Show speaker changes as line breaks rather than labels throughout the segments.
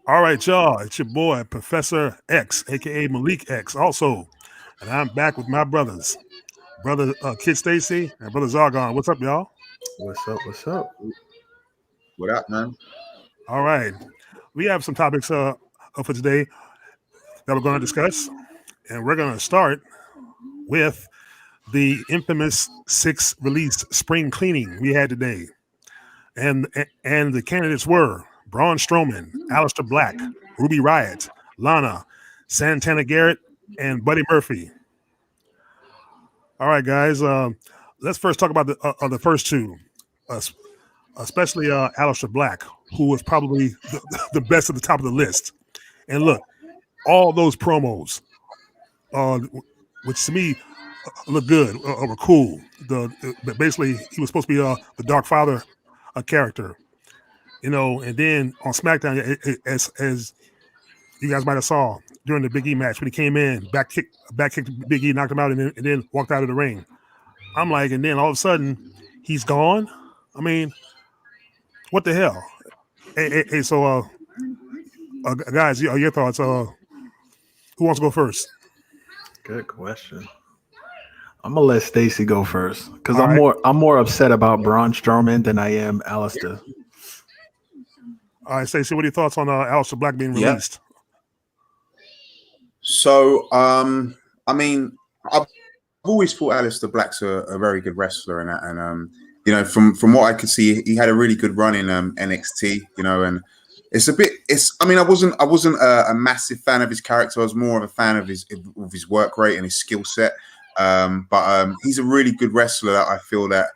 All right, y'all. It's your boy, Professor X, aka Malik X, also. And I'm back with my brothers, brother Kid Stacy and brother Zargon. What's up, y'all?
What's up? What's up?
What up, man?
All right. We have some topics for today that we're going to discuss. And we're going to start with the infamous six release spring cleaning we had today. And and the candidates were Braun Strowman, Aleister Black, Ruby Riott, Lana, Santana Garrett, and Buddy Murphy. All right, guys. Let's first talk about the first two, uh, especially Aleister Black, who was probably the best at the top of the list. And look, all those promos, uh, which to me look good, were cool. Basically he was supposed to be the Dark Father character, And then on SmackDown, as you guys might have saw during the Big E match when he came in, back kicked Big E, knocked him out, and then walked out of the ring. I'm like, and then all of a sudden he's gone. I mean, what the hell? Hey, so guys, your thoughts? Who wants to go first?
Good question. I'm gonna let Stacy go first because
All
I'm
right.
more upset about Braun Strowman than I am Alistair.
All right, Stacey, what are your thoughts on Aleister Black being
Yeah.
released?
So, I mean, I've always thought Aleister Black's a very good wrestler, and from what I could see, he had a really good run in NXT, and I mean, I wasn't a massive fan of his character. I was more of a fan of his work rate and his skill set. But he's a really good wrestler that I feel that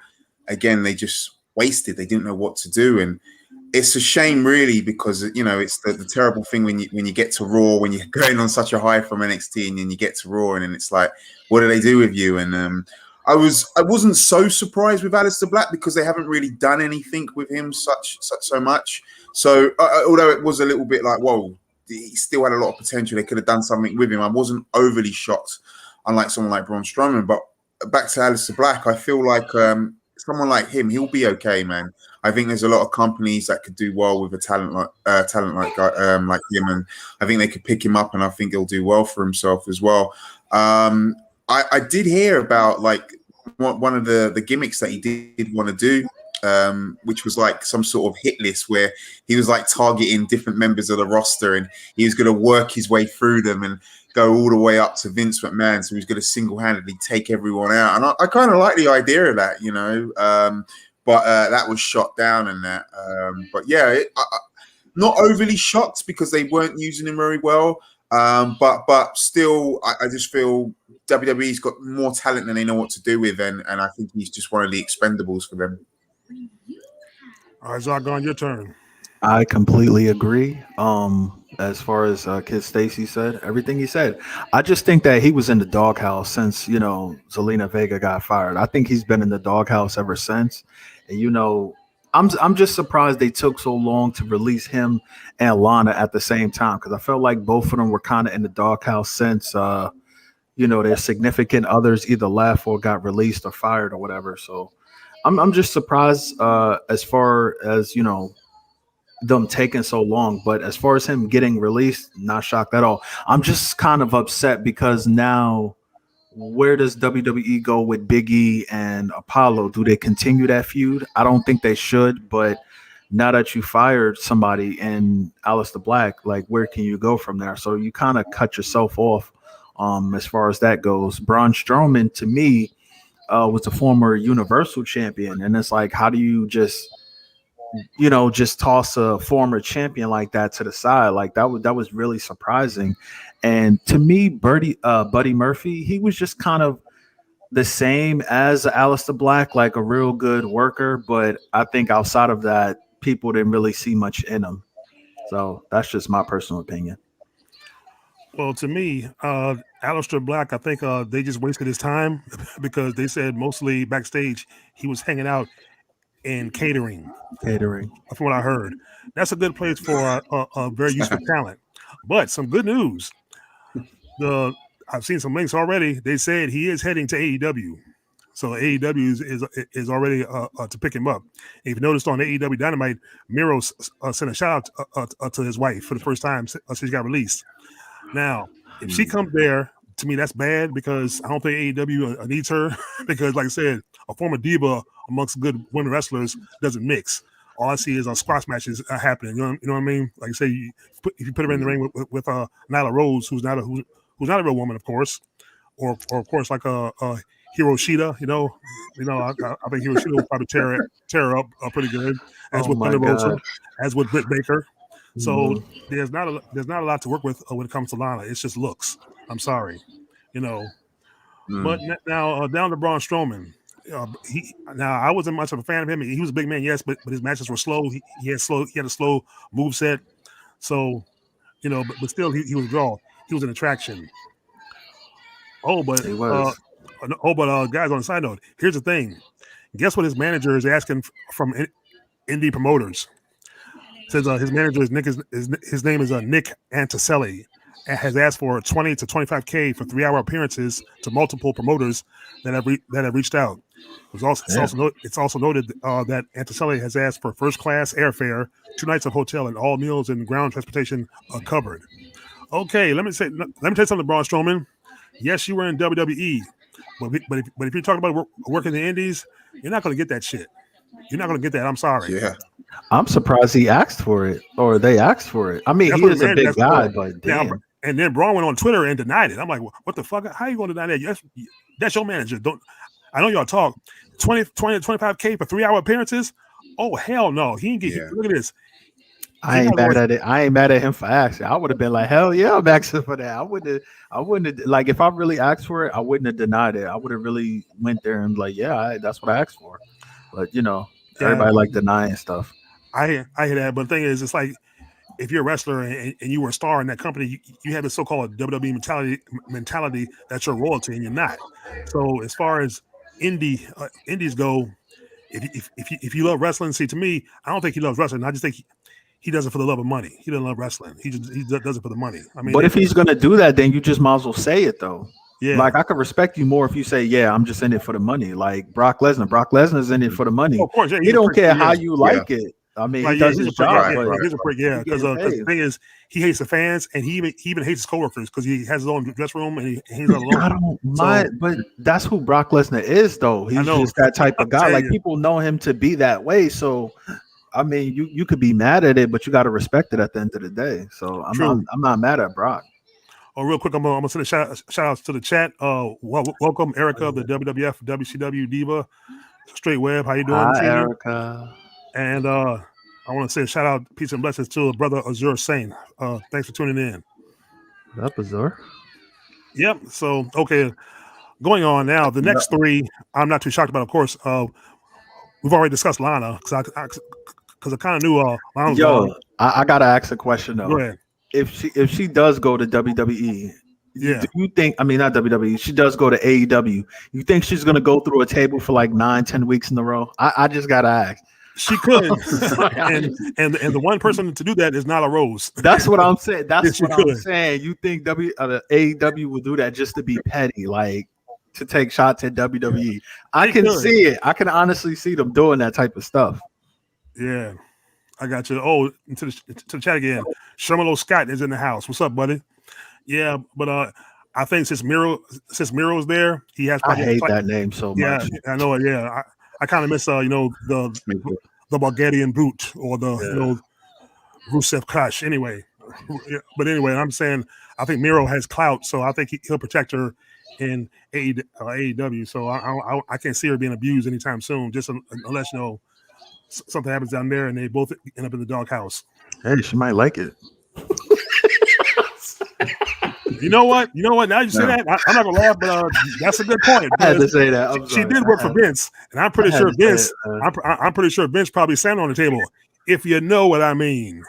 again they just wasted. They didn't know what to do, and it's a shame, really, because it's the terrible thing when you get to Raw, when you're going on such a high from NXT, and then you get to Raw, and then it's like, what do they do with you? And I wasn't so surprised with Aleister Black because they haven't really done anything with him so much. So although it was a little bit like, whoa, he still had a lot of potential. They could have done something with him. I wasn't overly shocked, unlike someone like Braun Strowman. But back to Aleister Black, I feel like someone like him, he'll be okay, man. I think there's a lot of companies that could do well with a talent like him, and I think they could pick him up, and I think he'll do well for himself as well. I did hear about like one of the gimmicks that he did want to do, which was like some sort of hit list where he was like targeting different members of the roster, and he was going to work his way through them and go all the way up to Vince McMahon. So he was going to single-handedly take everyone out. And I kind of like the idea of that, but that was shot down and that. But yeah, not overly shocked because they weren't using him very well. But still, I just feel WWE's got more talent than they know what to do with. And I think he's just one of the expendables for them.
All right, Zargon, your turn.
I completely agree. As far as Kid Stacy said, everything he said, I just think that he was in the doghouse since Zelina Vega got fired. I think he's been in the doghouse ever since, and I'm just surprised they took so long to release him and Lana at the same time because I felt like both of them were kind of in the doghouse since their significant others either left or got released or fired or whatever. So I'm just surprised as far as them taking so long. But as far as him getting released, not shocked at all. I'm just kind of upset because now where does WWE go with Big E and Apollo? Do they continue that feud? I don't think they should, but now that you fired somebody in Aleister Black, like where can you go from there? So you kind of cut yourself off as far as that goes. Braun Strowman, to me, was a former Universal champion. And it's like, how do you just toss a former champion like that to the side? Like that was really surprising. And to me, Buddy Murphy, he was just kind of the same as Aleister Black, like a real good worker. But I think outside of that, people didn't really see much in him. So that's just my personal opinion.
Well, to me, Aleister Black, I think they just wasted his time because they said mostly backstage he was hanging out in catering.
Catering.
From what I heard, that's a good place for a very useful talent. But some good news: I've seen some links already. They said he is heading to AEW, So AEW is already to pick him up. If you noticed on AEW Dynamite, Miro sent a shout out to his wife for the first time since she got released. Now, if she comes there, to me that's bad because I don't think AEW needs her because, like I said, a former diva amongst good women wrestlers doesn't mix. All I see is squash matches happening. You know what I mean? Like I say, if you put her in the ring with Nyla Rose, who's not a real woman, of course, or of course like a Hiroshita. I think Hiroshita will probably tear her up pretty good, as with Thunder Rosa, as with Britt Baker. So there's not a lot to work with when it comes to Lana. It's just looks. I'm sorry, But now down to Braun Strowman. I wasn't much of a fan of him. He was a big man, yes, but his matches were slow. He had a slow move set. So, but still he was a draw. He was an attraction. But guys, on the side note, here's the thing. Guess what his manager is asking from indie promoters? Says his manager is Nick. His name is Nick Anticelli, and has asked for 20 to 25K for 3-hour appearances to multiple promoters that have reached out. It's also noted that Anticelli has asked for first class airfare, 2 nights of hotel, and all meals and ground transportation covered. Okay, let me tell you something, Braun Strowman. Yes, you were in WWE, but if you're talking about working in the Indies, you're not going to get that shit. You're not going to get that. I'm sorry.
Yeah.
I'm surprised he asked for it, or they asked for it. I mean, he is a big guy, but damn.
And then Braun went on Twitter and denied it. I'm like, what the fuck? How are you going to deny that? Yes, that's your manager. I know y'all talk 20 to 25K for 3-hour appearances. Oh hell no, he ain't get. Look at this.
I ain't mad at it. I ain't mad at him for asking. I would have been like, hell yeah, I'm asking for that. I wouldn't have, like, if I really asked for it, I wouldn't have denied it. I would have really went there and like, yeah, that's what I asked for. But everybody like denying stuff.
I hear that, but the thing is, it's like if you're a wrestler and you were a star in that company, you have the so-called WWE mentality that you're royalty, and you're not. So as far as indies go, if you love wrestling, see, to me, I don't think he loves wrestling. I just think he does it for the love of money. He doesn't love wrestling. He does it for the money. I mean,
but if he's gonna do that, then you just might as well say it though.
Yeah.
Like, I could respect you more if you say, yeah, I'm just in it for the money. Like Brock Lesnar's in it for the money.
Of course, yeah,
he don't care how you like it. I mean, he does his job.
He's a prick, yeah. Because the thing is, he hates the fans, and he even hates his coworkers because he has his own dressing room and he's not alone.
I don't mind, but that's who Brock Lesnar is, though. He's just that type of guy. Like, people know him to be that way. So, I mean, you could be mad at it, but you got to respect it at the end of the day. So I'm not mad at Brock.
Oh, real quick, I'm gonna send a shout outs to the chat. Welcome, Erica, the WWF WCW diva, straight web. How you doing,
Hi, Erica?
And I want to say a shout out, peace and blessings to brother Azure Sane. Thanks for tuning in.
Up, Azure.
Yep. So okay, going on now. The next 3, I'm not too shocked about. Of course, we've already discussed Lana because I kind of knew Lana was gone.
I gotta ask a question though.
Go ahead.
If she does go to WWE,
yeah,
you think? I mean, not WWE. She does go to AEW. You think she's gonna go through a table for like 9-10 weeks in a row? I just gotta ask.
She could, and the one person to do that is Nyla Rose.
That's what I'm saying. That's what I'm saying. You think AEW will do that just to be petty, like to take shots at WWE? I can see it. I can honestly see them doing that type of stuff.
Yeah. I got you. Oh, to the chat again. Sherman Scott is in the house. What's up, buddy? Yeah, but I think since Miro's there, he has.
I hate that name so much.
Yeah, I know it. Yeah, I kind of miss the Bulgarian Brute or the Rusev Clash. Anyway, but anyway, I'm saying I think Miro has clout, so I think he'll protect her in AEW. So I can't see her being abused anytime soon. Just unless something happens down there and they both end up in the doghouse.
Hey, she might like it.
You know what? Now you say that, I'm not gonna laugh, but that's a good point.
I had to say that.
She did work for Vince, and I'm pretty sure Vince. I'm pretty sure Vince probably sat on the table. If you know what I mean.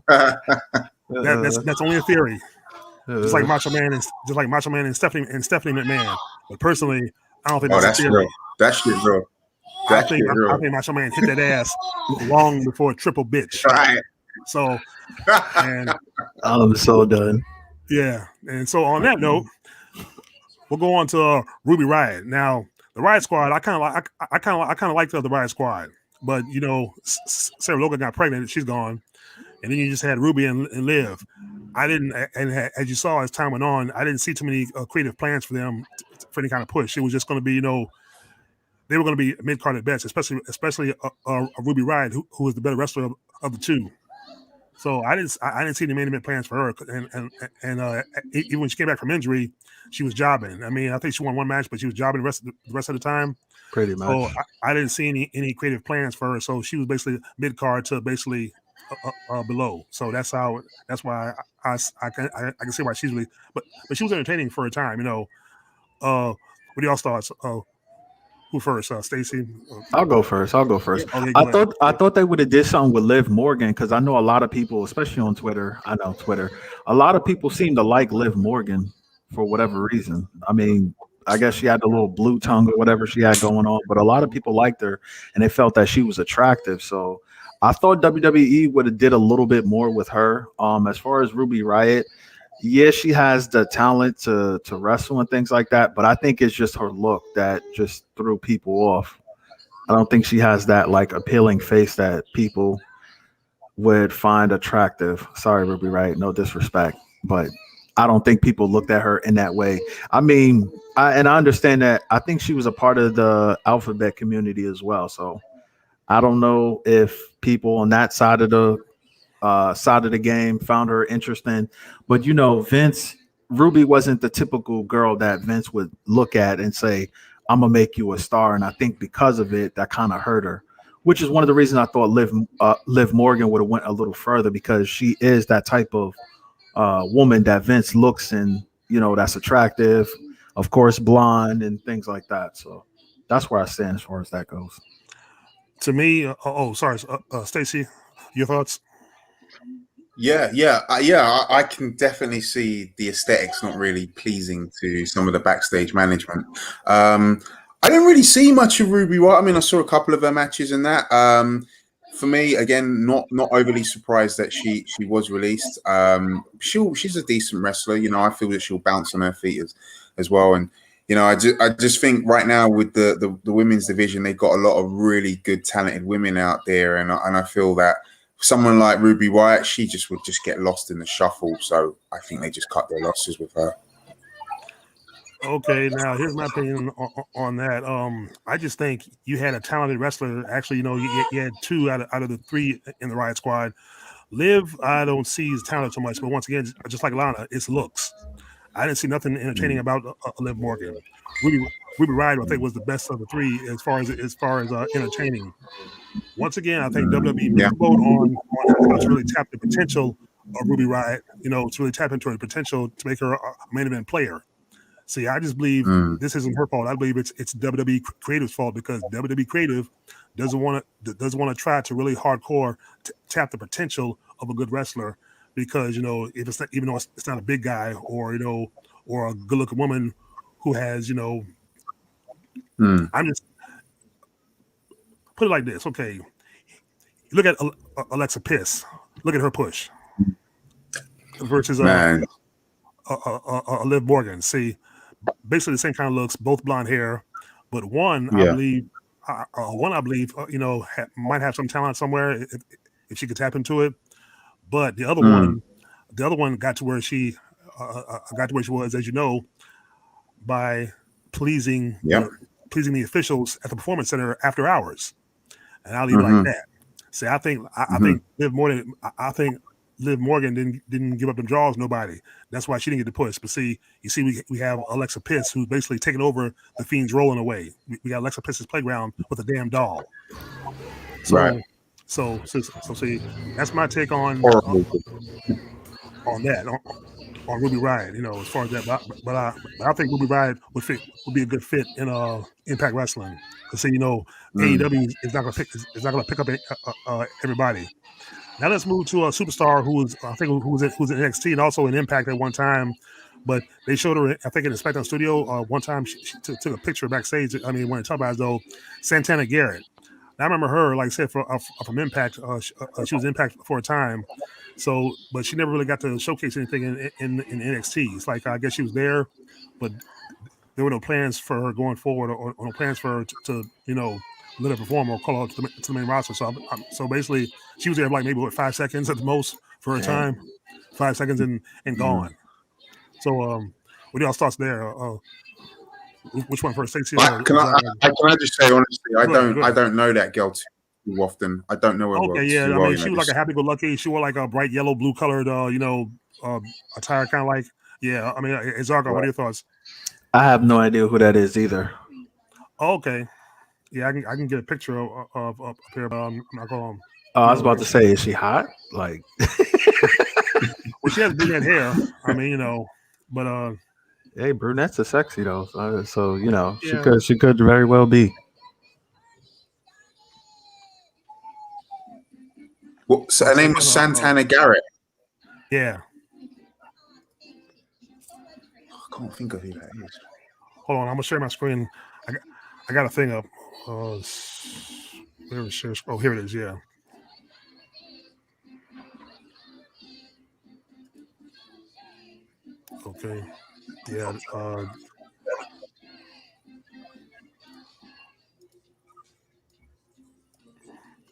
That's only a theory. Just like Macho Man and Stephanie McMahon. But personally, I don't think that's a theory.
Real. That's shit, bro.
I think Macho Man hit that ass long before Triple Bitch.
Right.
So, and
I'm so done.
Yeah, and so on that note, we'll go on to Ruby Riott. Now, the Riott Squad, I kind of like the Riott Squad, but Sarah Logan got pregnant, she's gone, and then you just had Ruby and Liv. I didn't, and as you saw as time went on, I didn't see too many creative plans for them for any kind of push. It was just going to be, they were going to be mid card at best, especially Ruby Riott, who was the better wrestler of the two. So I didn't see any main event plans for her, and even when she came back from injury, she was jobbing. I mean, I think she won one match, but she was jobbing the rest of the time.
Pretty much.
So I didn't see any creative plans for her. So she was basically mid card to basically below. So that's why I can see why she's really, but she was entertaining for a time. What do y'all thoughts? Who first? Stacy?
I'll go first.
Okay,
I thought they would have did something with Liv Morgan, because I know a lot of people, especially on Twitter. I know Twitter. A lot of people seem to like Liv Morgan for whatever reason. I mean, I guess she had the little blue tongue or whatever she had going on, but a lot of people liked her and they felt that she was attractive. So I thought WWE would have did a little bit more with her. As far as Ruby Riott, yeah, she has the talent to wrestle and things like that, but I think it's just her look that just threw people off. I don't think she has that like appealing face that people would find attractive. Sorry, Ruby Riott, no disrespect, but I don't think people looked at her in that way. I mean, I understand that. I think she was a part of the alphabet community as well. So I don't know if people on that side of the game found her interesting, but Vince, Ruby wasn't the typical girl that Vince would look at and say, I'm gonna make you a star. And I think because of it, that kind of hurt her, which is one of the reasons I thought Liv Morgan would have went a little further, because she is that type of woman that Vince looks and that's attractive, of course, blonde and things like that. So that's where I stand as far as that goes.
To me, sorry, Stacy, your thoughts?
I can definitely see the aesthetics not really pleasing to some of the backstage management. I didn't really see much of Ruby Riott. I mean, I saw a couple of her matches in that. For me, again, not overly surprised that she was released. She's a decent wrestler. I feel that she'll bounce on her feet as well. And I just think right now with the women's division, they've got a lot of really good, talented women out there, and I feel that someone like Ruby Riott, she would get lost in the shuffle. So I think they just cut their losses with her.
Okay, now here's my opinion on that. I just think you had a talented wrestler. Actually, you had two out of the three in the Riott Squad. Liv, I don't see his talent so much, but once again, just like Lana, it's looks. I didn't see nothing entertaining about Liv Morgan. Ruby Riott, I think, was the best of the three as far as entertaining. Once again, I think WWE missed the boat on how to really tap the potential of Ruby Riott. To really tap into her potential to make her a main event player. See, I just believe this isn't her fault. I believe it's WWE Creative's fault, because WWE Creative doesn't want to try to really hardcore tap the potential of a good wrestler, because if it's not, even though it's not a big guy or or a good looking woman who has I'm just put it like this. Okay, look at Alexa Bliss. Look at her push versus Liv Morgan. See. Basically the same kind of looks, both blonde hair, but one I believe might have some talent somewhere if she could tap into it. But the other one got to where she was, as by pleasing the officials at the Performance Center after hours, and I'll leave it like that. See, I think Liv Morgan didn't give up them draws, nobody. That's why she didn't get the push. But see, we have Alexa Bliss, who's basically taking over the Fiend's role in a way. We got Alexa Bliss's playground with a damn doll. So,
right.
So see, that's my take on that, on Ruby Riott, as far as that. But I think Ruby Riott would be a good fit in Impact Wrestling. Because AEW is not gonna pick up everybody. Now let's move to a superstar who was in NXT and also in Impact at one time, but they showed her, I think, in the SmackDown studio one time. She took a picture backstage. I mean, when it talked about though, Santana Garrett. Now, I remember her, like I said, from Impact. She was Impact for a time, but she never really got to showcase anything in NXT. It's like I guess she was there, but there were no plans for her going forward, or no plans for her to let her perform or call her to the main roster. So basically, she was there like maybe 5 seconds at the most for her time, 5 seconds and gone. So what are y'all's thoughts there? Which one first, Stacey?
Can I just say honestly, I don't know that girl too often. I don't know her
Okay, yeah.
too
I
well.
mean, she was like a happy-go-lucky. She wore like a bright yellow, blue colored, attire, kind of like. Yeah, I mean, Zarko, what are your thoughts?
I have no idea who that is either.
Okay, yeah, I can get a picture of a pair. I'm not going.
I was about to say, is she hot? Like,
well, she has brunette hair. I mean, but
hey, brunettes are sexy though. So
yeah.
she could very well be.
Well, so her name was Santana Garrett.
Yeah.
I can't think of who that is.
Hold on, I'm gonna share my screen. I got a thing up. Where is share? Oh, here it is. Yeah. Okay. Yeah.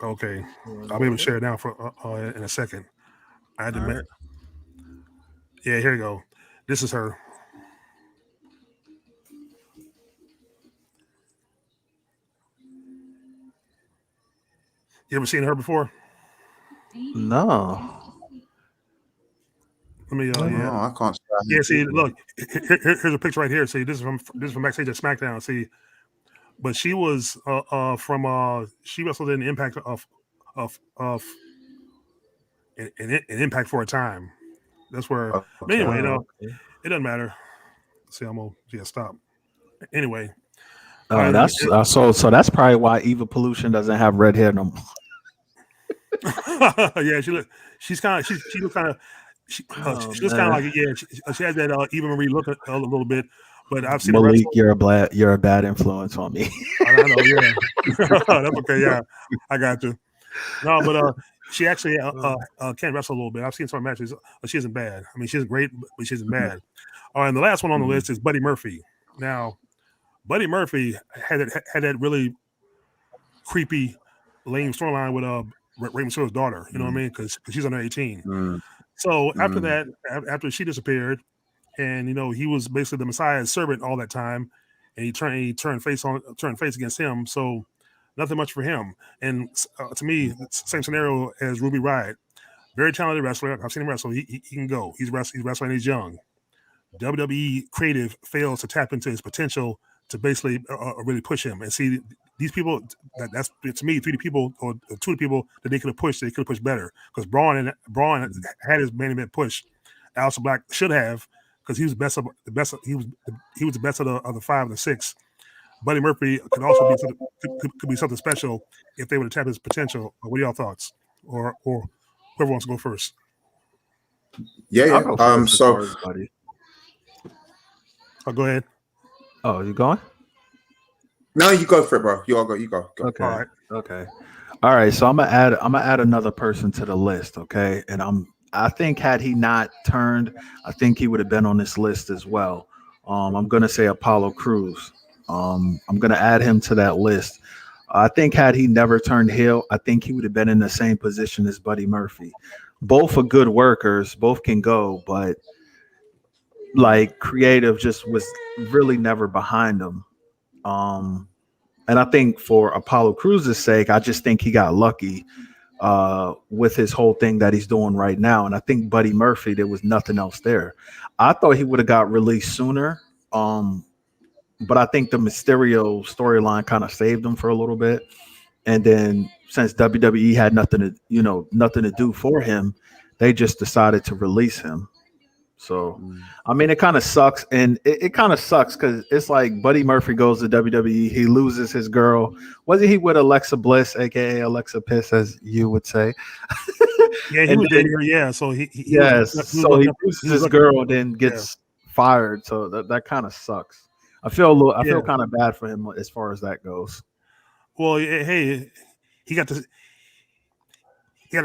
Okay. I'll be able to share it now for in a second. I had to admit. Yeah, here you go. This is her. You ever seen her before?
No.
Let me.
No, I can't.
Yeah, see, look, here's a picture right here. See, this is from backstage at SmackDown. See, but she was from she wrestled in Impact of an Impact for a time. That's where.
Okay.
But anyway, it doesn't matter. See, I'm gonna stop. Anyway.
So that's probably why Eva Pollution doesn't have red hair no more.
Yeah, she looks kind of she looks kind of like she has that Eva Marie look a little bit, but I've seen
Malik, you're a bad influence on me.
I know, yeah. That's okay, yeah. I got you. No, but she actually can wrestle a little bit. I've seen some matches, but she isn't bad. I mean, she's great, but she isn't bad. All right, and the last one on the list is Buddy Murphy. Now, Buddy Murphy had that really creepy, lame storyline with Rey Mysterio's daughter. You know what I mean? Because she's under 18. So after that, after she disappeared, and he was basically the Messiah's servant all that time, and he turned face against him. So nothing much for him. And to me, same scenario as Ruby Riott. Very talented wrestler. I've seen him wrestle. He can go. He's wrestling. He's young. WWE creative fails to tap into his potential to basically really push him. And see, these people, that's to me, two people that they could have pushed better. Because Braun had his main event push. Aleister Black should have, because he was the best. He was the best of the 5 and the 6. Buddy Murphy could also be something special if they would have tapped his potential. What are y'all thoughts? Or whoever wants to go first.
Yeah.
Buddy.
Oh, go ahead.
Oh, you going?
No, you go for it, bro. You go.
Okay.
All right.
Okay. All right. So I'm gonna add another person to the list. Okay. And I think had he not turned, I think he would have been on this list as well. I'm gonna say Apollo Crews. I'm gonna add him to that list. I think had he never turned heel, I think he would have been in the same position as Buddy Murphy. Both are good workers, both can go, but like creative just was really never behind them. And I think for Apollo Crews' sake, I just think he got lucky with his whole thing that he's doing right now. And I think Buddy Murphy, there was nothing else there. I thought he would have got released sooner. But I think the Mysterio storyline kind of saved him for a little bit. And then since WWE had nothing to do for him, they just decided to release him. So, I mean, it kind of sucks. And it kind of sucks because it's like Buddy Murphy goes to WWE. He loses his girl. Wasn't he with Alexa Bliss, a.k.a. Alexa Piss, as you would say?
Yeah, he was dating her. Yeah, so he
loses his girl, then gets fired. So that kind of sucks. I feel kind of bad for him as far as that goes.
Well, hey, he got the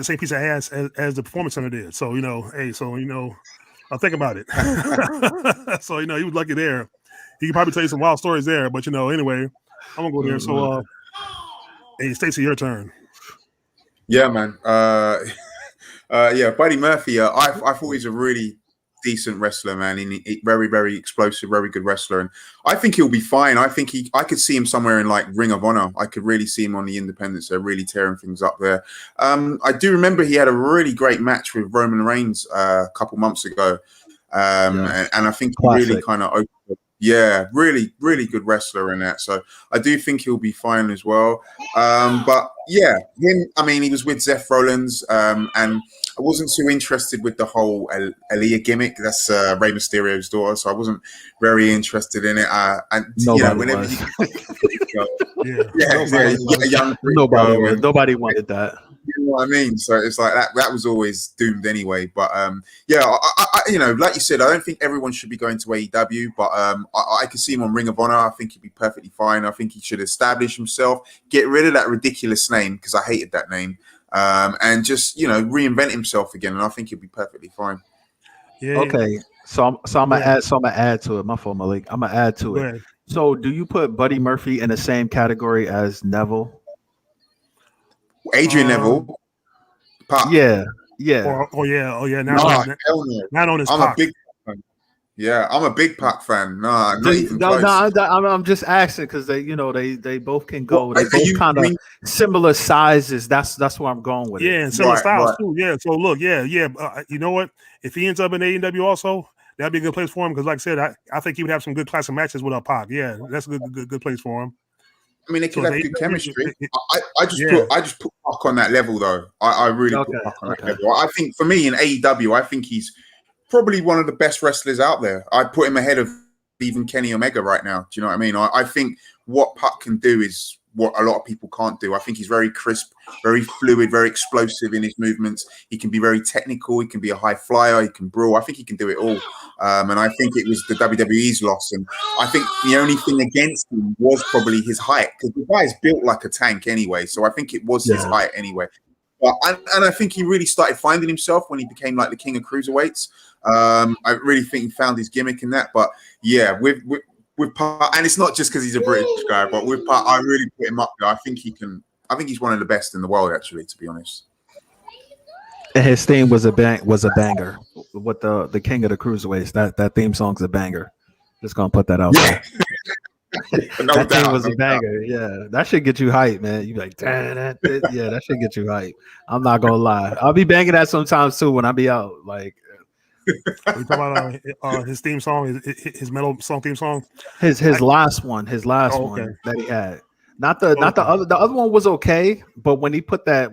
same piece of ass as the Performance Center did. So I'll think about it. So he was lucky there. he could probably tell you some wild stories there. But anyway, I'm gonna go there. So, hey, Stacey, your turn.
Yeah, man. Yeah, Buddy Murphy. I thought he's a really decent wrestler, man. Very, very explosive, very good wrestler, and I think he'll be fine. I think I could see him somewhere in like Ring of Honor. I could really see him on the Independents. They're really tearing things up there. I do remember he had a really great match with Roman Reigns a couple months ago, and I think he really kind of opened up. Yeah, really, really good wrestler in that. So I do think he'll be fine as well. But yeah, him. I mean, he was with Seth Rollins, and I wasn't too interested with the whole Aaliyah gimmick. That's Rey Mysterio's daughter, so I wasn't very interested in it. And
nobody was. Nobody wanted that.
You know what I mean? So it's like that was always doomed anyway. But yeah, I like you said, I don't think everyone should be going to AEW, but I can see him on Ring of Honor. I think he'd be perfectly fine. I think he should establish himself, get rid of that ridiculous name because I hated that name, and just reinvent himself again. And I think he'll be perfectly fine.
Yeah.
Okay. So I'm gonna add to it. My fault, Malik. I'm gonna add to it. So do you put Buddy Murphy in the same category as Neville?
Adrian Neville.
Pac. Yeah.
Oh yeah. Not on his Pac.
I'm a big Pac fan.
I'm just asking because they both can go. They both kind of similar sizes. That's where I'm going with it.
Yeah, and similar styles too. Yeah. So look, you know what? If he ends up in AEW also, that'd be a good place for him because, like I said, I think he would have some good classic matches with Pac. Yeah, that's a good place for him.
I mean, they could have good chemistry. I just put Pac on that level, though. I really put Pac on that level. I think for me in AEW, I think he's probably one of the best wrestlers out there. I put him ahead of even Kenny Omega right now. Do you know what I mean? I think what Pac can do is what a lot of people can't do. I think he's very crisp, very fluid, very explosive in his movements. He can be very technical. He can be a high flyer. He can brawl. I think he can do it all. And I think it was the WWE's loss. And I think the only thing against him was probably his height because the guy's built like a tank anyway. So I think it was his height anyway. But I think he really started finding himself when he became like the king of cruiserweights. I really think he found his gimmick in that. But yeah, with Pac, and it's not just because he's a British guy, but with Pac, I really put him up there. I think he's one of the best in the world, actually, to be honest.
And his theme was a banger. With the king of the cruiserweights, that theme song's a banger. Just gonna put that out there. That thing was a banger. Yeah, that should get you hyped, man. You like, that should get you hyped. I'm not gonna lie. I'll be banging that sometimes too when I be out. Like,
we talking about his theme song, his metal song theme song.
His last one that he had. Not the other. The other one was okay, but when he put that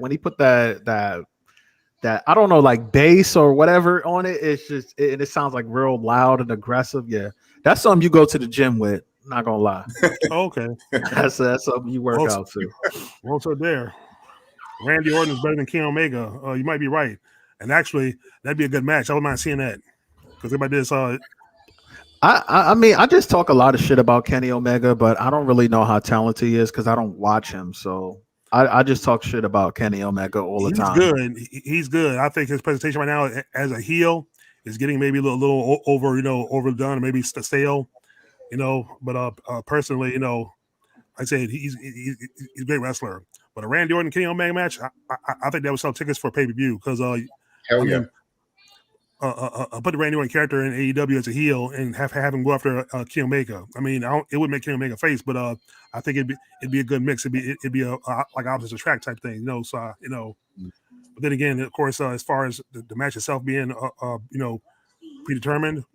I don't know, like bass or whatever on it, it's just it sounds like real loud and aggressive. Yeah, that's something you go to the gym with. Not gonna lie.
Okay,
that's something you work out too.
Also there, Randy Orton is better than Kenny Omega. You might be right, and actually that'd be a good match. I wouldn't mind seeing that because everybody did saw it.
I mean, I just talk a lot of shit about Kenny Omega, but I don't really know how talented he is because I don't watch him. So I just talk shit about Kenny Omega all the time.
He's good. I think his presentation right now as a heel is getting maybe a little overdone, or maybe stale. But personally, like I said, he's a great wrestler. But a Randy Orton Kenny Omega match, I think that would sell tickets for pay-per-view because put the Randy Orton character in AEW as a heel and have him go after Kenny Omega. I mean, it would make Kenny Omega face, but I think it'd be a good mix. It'd be a like opposite attract type thing, So but then again, of course, as far as the match itself being predetermined.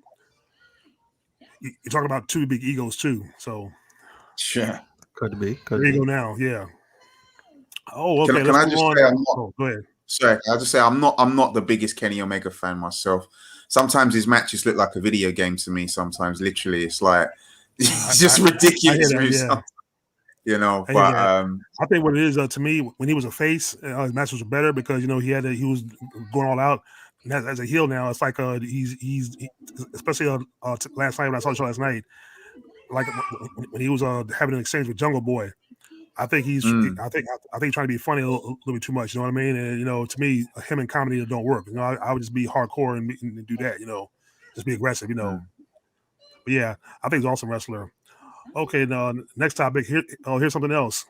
You're talking about two big egos too, so
sure
could be.
There you go now, yeah. Oh, okay.
Can I just say
go ahead.
Sorry, I'll just say I'm not the biggest Kenny Omega fan myself. Sometimes his matches look like a video game to me. Sometimes, literally, it's like it's just ridiculous. But
I think what it is to me when he was a face, his matches were better because he was going all out. And as a heel now, it's like he's especially last night when I saw the show last night, like when he was having an exchange with Jungle Boy. I think he's I think trying to be funny a little bit too much. You know what I mean? And to me, him and comedy don't work. I would just be hardcore and do that. Just be aggressive. But yeah, I think he's an awesome wrestler. Okay, now next topic. Here's something else.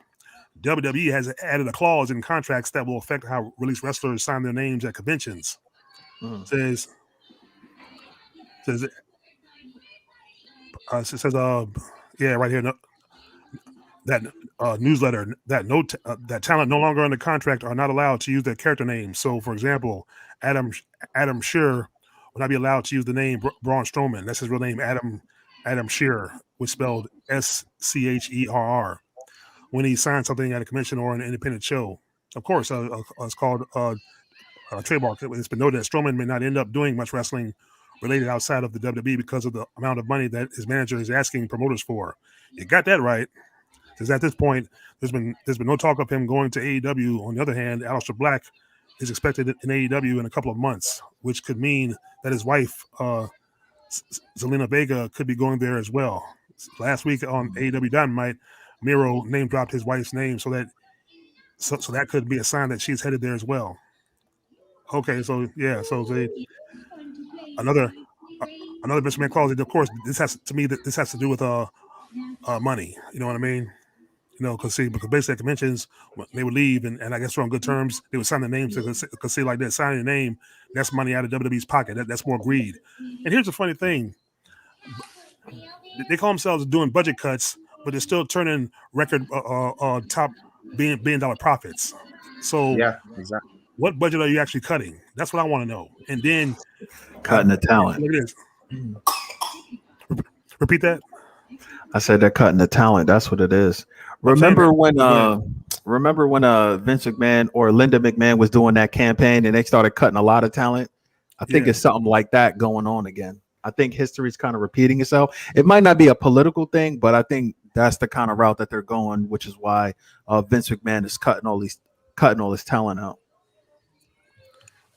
WWE has added a clause in contracts that will affect how released wrestlers sign their names at conventions. Says yeah, right here. That newsletter that talent no longer under contract are not allowed to use their character names. So, for example, Adam Shearer will not be allowed to use the name Braun Strowman. That's his real name, Adam Shearer, which spelled Scherer, when he signs something at a convention or an independent show. Of course, it's called a trademark. It's been noted that Strowman may not end up doing much wrestling related outside of the WWE because of the amount of money that his manager is asking promoters for. You got that right. Because at this point, there's been no talk of him going to AEW. On the other hand, Aleister Black is expected in AEW in a couple of months, which could mean that his wife, Zelina Vega, could be going there as well. Last week on AEW Dynamite, Miro name dropped his wife's name, so that could be a sign that she's headed there as well. Okay, so yeah, another Mr. Man clause. Of course, this has to do with money. You know what I mean? Because basically at conventions, they would leave, and I guess we're on good terms. They would sign their names because see, like that, signing your name, that's money out of WWE's pocket. That's more greed. And here's the funny thing: they call themselves doing budget cuts, but they're still turning record top billion-dollar profits. So
yeah, exactly.
What budget are you actually cutting? That's what I want to know. And then
cutting the talent.
Look at this. Repeat that.
I said they're cutting the talent. That's what it is. Remember when Vince McMahon or Linda McMahon was doing that campaign and they started cutting a lot of talent? I think it's something like that going on again. I think history's kind of repeating itself. It might not be a political thing, but I think that's the kind of route that they're going, which is why Vince McMahon is cutting all this talent out.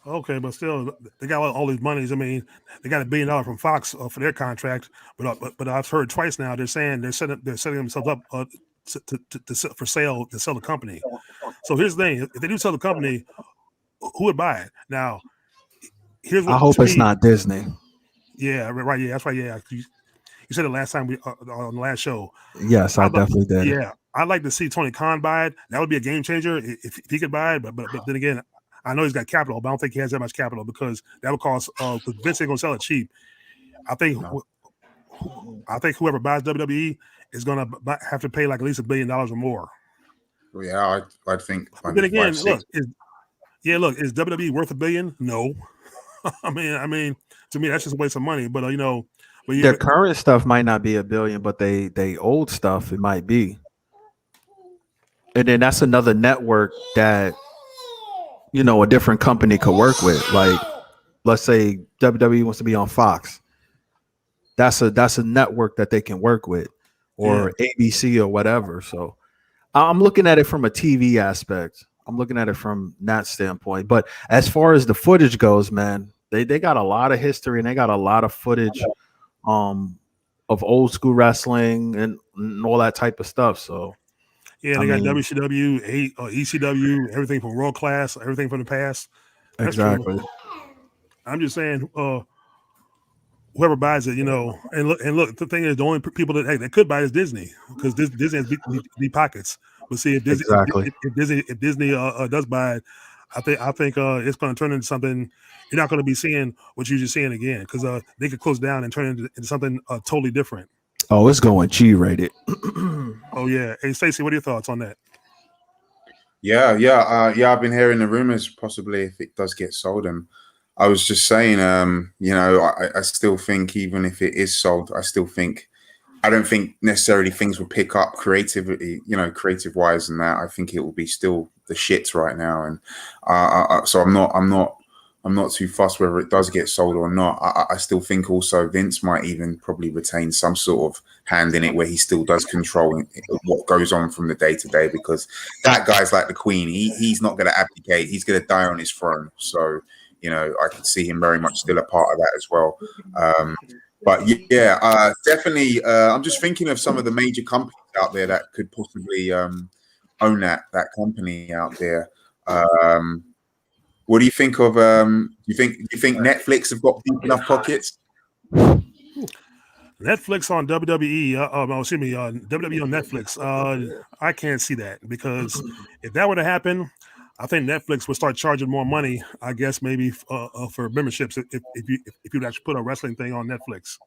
Okay, but still, they got all these monies. I mean, they got $1 billion from Fox for their contract, but I've heard twice now they're saying they're setting themselves up for sale to sell the company. So here's the thing: if they do sell the company, who would buy it? Now, here's what
I hope it's not Disney.
Yeah, right. Yeah, that's right. Yeah, you said it last time on the last show.
Yes, I definitely did.
Yeah, I'd like to see Tony Khan buy it. That would be a game changer if he could buy it. But then again, I know he's got capital, but I don't think he has that much capital because that would cost. Because Vince ain't gonna sell it cheap. I think whoever buys WWE is gonna have to pay like at least $1 billion or more.
Well, yeah, I think.
But then again, look, is WWE worth $1 billion? No. I mean, to me, that's just a waste of money. But
their current stuff might not be $1 billion, but they old stuff it might be. And then that's another network that a different company could work with. Like, let's say WWE wants to be on Fox. That's a network that they can work with, or ABC or whatever. So I'm looking at it from a TV aspect. I'm looking at it from that standpoint. But as far as the footage goes, man, they got a lot of history and they got a lot of footage of old school wrestling and all that type of stuff. So
yeah, they got WCW, ECW, everything from World Class, everything from the past. That's
exactly.
True. I'm just saying, whoever buys it, and look, the thing is, the only people that could buy it is Disney, because Disney has deep pockets. But see, if Disney, if Disney does buy it, I think it's going to turn into something. You're not going to be seeing what you're just seeing again, because they could close down and turn it into something totally different.
Oh, it's going G-rated.
Oh yeah. Hey, Stacey, what are your thoughts on that?
Yeah. I've been hearing the rumors possibly if it does get sold, and I was just saying, I still think even if it is sold, I don't think necessarily things will pick up creativity, creative wise, and that I think it will be still the shits right now, and so I'm not too fussed whether it does get sold or not. I still think also Vince might even probably retain some sort of hand in it where he still does control what goes on from the day to day, because that guy's like the queen. He's not going to abdicate. He's going to die on his throne. So, I can see him very much still a part of that as well. But yeah, definitely. I'm just thinking of some of the major companies out there that could possibly own that company out there. What do you think of? Do you think Netflix have got deep enough pockets?
Netflix on WWE, excuse me, WWE on Netflix. I can't see that because if that were to happen, I think Netflix would start charging more money. I guess maybe for memberships if you'd actually put a wrestling thing on Netflix.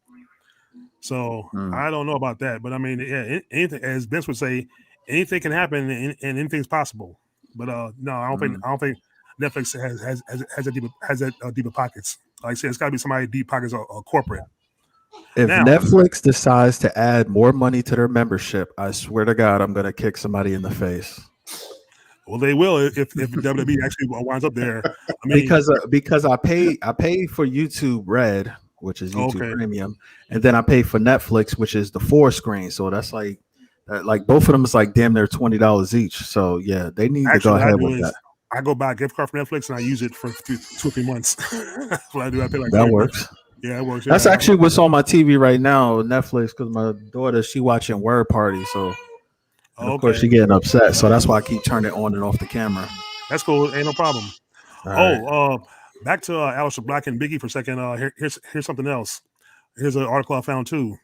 So I don't know about that, but I mean, yeah, anything, as Vince would say, anything can happen and anything's possible. But no, I don't think Netflix has that deeper pockets. Like I said, it's got to be somebody deep pockets or corporate.
If
Now,
Netflix decides to add more money to their membership, I swear to God, I'm going to kick somebody in the face.
well, they will if WWE actually winds up there. I mean,
Because I pay for YouTube Red, which is YouTube Premium, and then I pay for Netflix, which is the 4-screen. So that's like both of them is like damn near $20 each. So yeah, they need to go ahead with that.
I go buy a gift card for Netflix and I use it for 2 or 3 months. That's what I do. I pay like
that works.
Bucks. Yeah, it works.
That's actually what's on my TV right now, Netflix, because my daughter, she watching Word Party, so of course she getting upset. So that's why I keep turning it on and off the camera.
That's cool. Ain't no problem. Right. Back to Aleister Black and Biggie for a second. Here's something else. Here's an article I found too.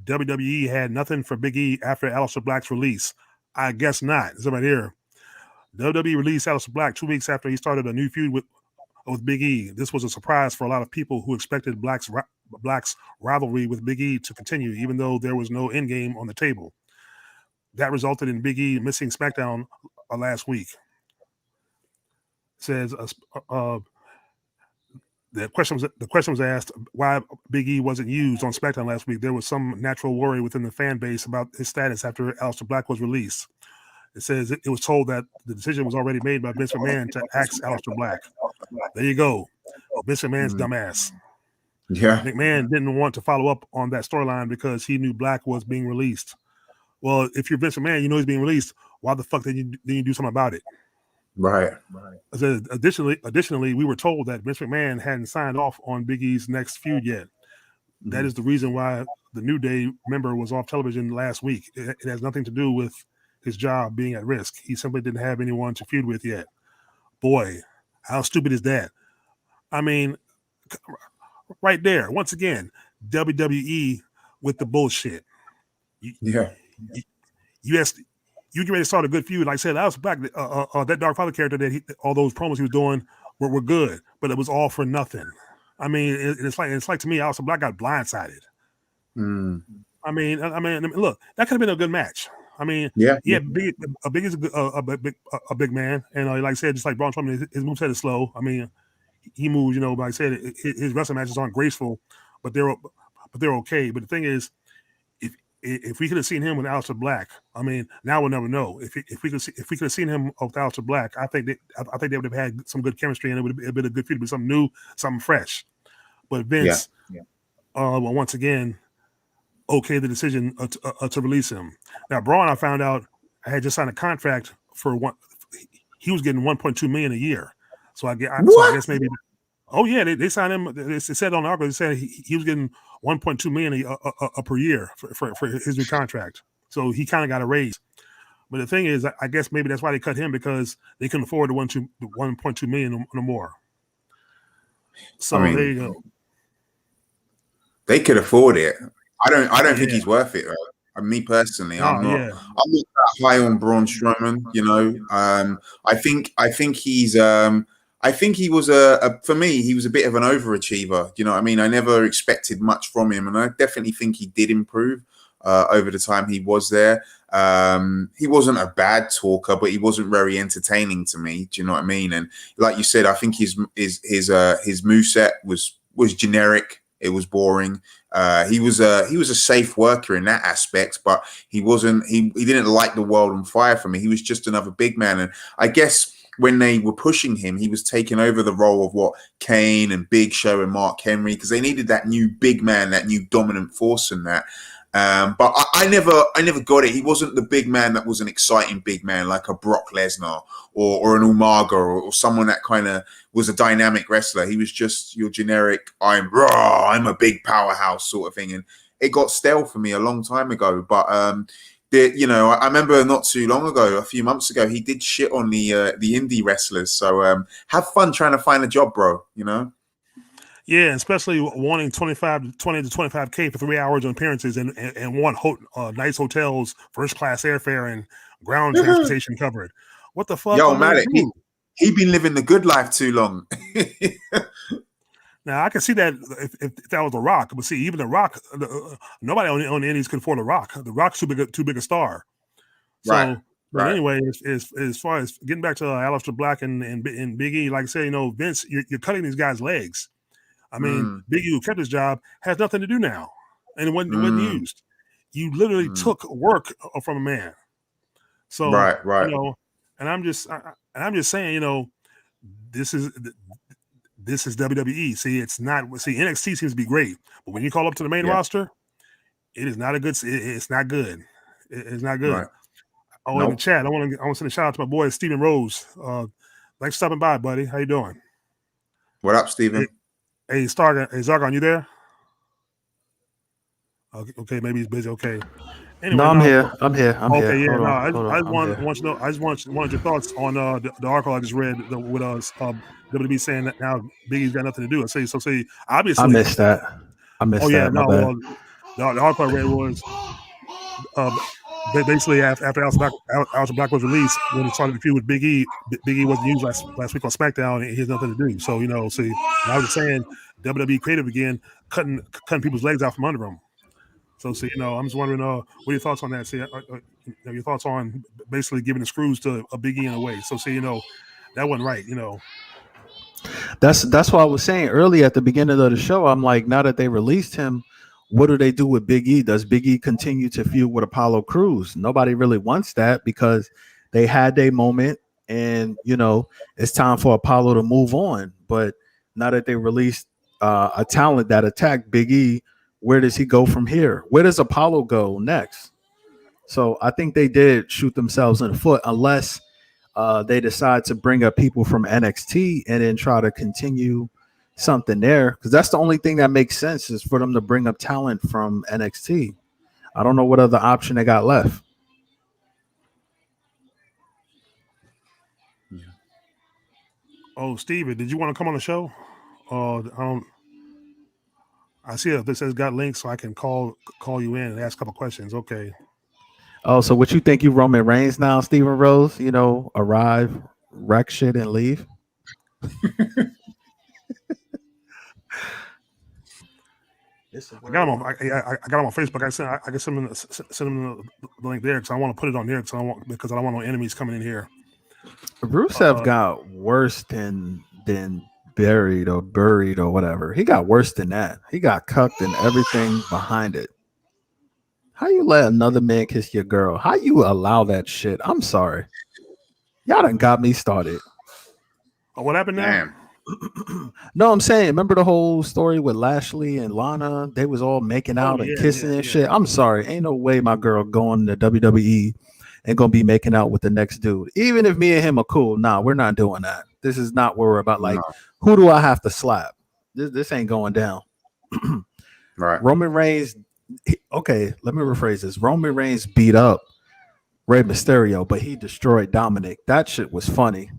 WWE had nothing for Big E after Aleister Black's release. I guess not. It's right here. WWE released Aleister Black 2 weeks after he started a new feud with Big E. This was a surprise for a lot of people who expected Black's rivalry with Big E to continue, even though there was no end game on the table. That resulted in Big E missing SmackDown last week. It says the question was asked why Big E wasn't used on SmackDown last week. There was some natural worry within the fan base about his status after Aleister Black was released. It says it was told that the decision was already made by Vince McMahon to axe Aleister Black. There you go. Vince McMahon's dumbass.
Yeah.
McMahon didn't want to follow up on that storyline because he knew Black was being released. Well, if you're Vince McMahon, you know he's being released. Why the fuck didn't you do something about it?
Right.
I said, additionally, we were told that Vince McMahon hadn't signed off on Big E's next feud yet. That is the reason why the New Day member was off television last week. It has nothing to do with his job being at risk. He simply didn't have anyone to feud with yet. Boy, how stupid is that? I mean, right there, once again, WWE with the bullshit. You get ready to start a good feud. Like I said, Aleister Black, that Dark Father character that all those promos he was doing were good, but it was all for nothing. I mean, it's like to me, Aleister Black got blindsided. I mean, look, that could have been a good match. I mean, Big is a big man, and like I said, just like Braun Strowman, his moveset is slow. I mean, he moves, like I said, his wrestling matches aren't graceful, but they're okay. But the thing is, if we could have seen him with Aleister Black, I mean, now we'll never know. If we could have seen him with Aleister Black, I think they would have had some good chemistry, and it would have been a good feud, but something new, something fresh. But Vince, once again, okay the decision to release him. Now Braun, I found out, I had just signed a contract for he was getting $1.2 million a year. So I guess maybe. Oh yeah, they signed him. They said on the article, they said he was getting $1.2 million per year for his new contract. So he kind of got a raise. But the thing is, I guess maybe that's why they cut him, because they couldn't afford the $1.2 million no more. So there you go.
They could afford it. I don't think he's worth it. Me personally, I'm not that high on Braun Strowman. I think he's. I think he was for me, he was a bit of an overachiever. You know what I mean? I never expected much from him, and I definitely think he did improve over the time he was there. He wasn't a bad talker, but he wasn't very entertaining to me. Do you know what I mean? And like you said, I think his moveset was generic. It was boring. He was a safe worker in that aspect, but he wasn't. He didn't light the world on fire for me. He was just another big man, and I guess when they were pushing him, he was taking over the role of what Kane and Big Show and Mark Henry, because they needed that new big man, that new dominant force in that. But I never got it. He wasn't the big man that was an exciting big man like a Brock Lesnar or an Umaga or someone that kind of was a dynamic wrestler. He was just your generic, I'm a big powerhouse sort of thing. And it got stale for me a long time ago. But I remember not too long ago, a few months ago, he did shit on the indie wrestlers. So have fun trying to find a job, bro.
Yeah, especially wanting 20 to 25K for 3 hours on appearances and want nice hotels, first class airfare, and ground transportation covered. What the fuck
Yo,
are they
Malik,
do?
he been living the good life too long.
Now I can see that if that was The Rock, but see, even The Rock, nobody on the Indies can afford The Rock. The Rock's too big a star.
Right,
So, but
right.
anyway, as far as getting back to Aleister Black and Big E, like I said, Vince, you're cutting these guys' legs. I mean,
Mm,
Big E, who kept his job, has nothing to do now, and it wasn't
mm,
used. You literally
mm.
took work from a man. So
Right, right.
and I'm just saying, this is this is WWE. See, it's not. See, NXT seems to be great, but when you call up to the main
Yeah,
roster, it is not a good. It's not good. It's not good.
right.
Oh, in the
Nope.
chat, I want to send a shout out to my boy Stephen Rose. Thanks for stopping by, buddy. How you doing?
What up,
Hey,
Stephen?
hey Zargon, you there? Okay, maybe he's busy. Okay.
No,
Anyway,
I'm
no.
here. I'm here. I'm here.
Okay, yeah,
Hold
no.
on.
I,
Hold
I
on.
just
I'm here.
want to know. I just wanted your thoughts on the article I just read with us. WWE saying that now Biggie's got nothing to do. See,
I
obviously.
missed that. I
Oh
missed
yeah,
that. My
no.
bad.
Well, the article I read was uh, basically after Aleister Black was released, when he started the feud with Big E, Big E wasn't used last week on SmackDown, and he has nothing to do. So see, and I was just saying WWE creative again, cutting people's legs out from under them. So see, I'm just wondering, what are your thoughts on that? See, your thoughts on basically giving the screws to a Big E in a way. So see, that wasn't right.
That's what I was saying earlier at the beginning of the show. I'm like, now that they released him, what do they do with Big E? Does Big E continue to feud with Apollo Crews? Nobody really wants that because they had their moment, and it's time for Apollo to move on. But now that they released a talent that attacked Big E, where does he go from here? Where does Apollo go next? So I think they did shoot themselves in the foot, unless they decide to bring up people from NXT and then try to continue something there, because that's the only thing that makes sense is for them to bring up talent from NXT. I don't know what other option they got left.
Yeah.
Oh, Steven, did you want to come on the show? I don't. I see if this says got links, so I can call you in and ask a couple questions. Okay.
Oh, so what you think, you Roman Reigns now, Steven Rose? Arrive, wreck shit, and leave.
I got him on. I got him on Facebook. I can send him the link there because I want to put it on there because I don't want no enemies coming in here.
Rusev got worse than buried or whatever. He got worse than that. He got cucked and everything behind it. How you let another man kiss your girl? How you allow that shit? I'm sorry. Y'all done got me started.
Oh, what happened now?
Damn.
No, I'm saying, remember the whole story with Lashley and Lana? They was all making
Oh
out and kissing and
yeah.
shit. I'm sorry. Ain't no way my girl going to WWE and gonna be making out with the next dude. Even if me and him are cool, nah, we're not doing that. This is not where we're about. Like,
No.
who do I have to slap? This ain't going down.
Right.
Roman Reigns. Okay, let me rephrase this. Roman Reigns beat up Rey Mysterio, but he destroyed Dominic. That shit was funny.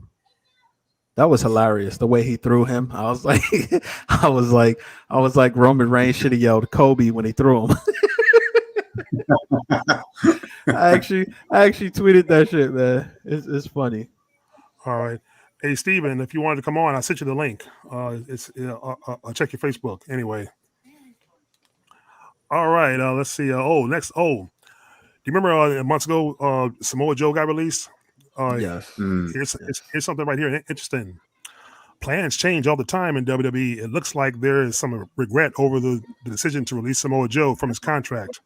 That was hilarious. The way he threw him. I was like, I was like Roman Reigns should have yelled Kobe when he threw him. I actually tweeted that shit, man. It's funny.
All right. Hey, Steven, if you wanted to come on, I sent you the link. I'll check your Facebook anyway. All right. Let's see. Next. Oh, do you remember months ago Samoa Joe got released?
Yes.
Mm.
Here's something right here interesting. Plans change all the time in WWE. It looks like there is some regret over the decision to release Samoa Joe from his contract.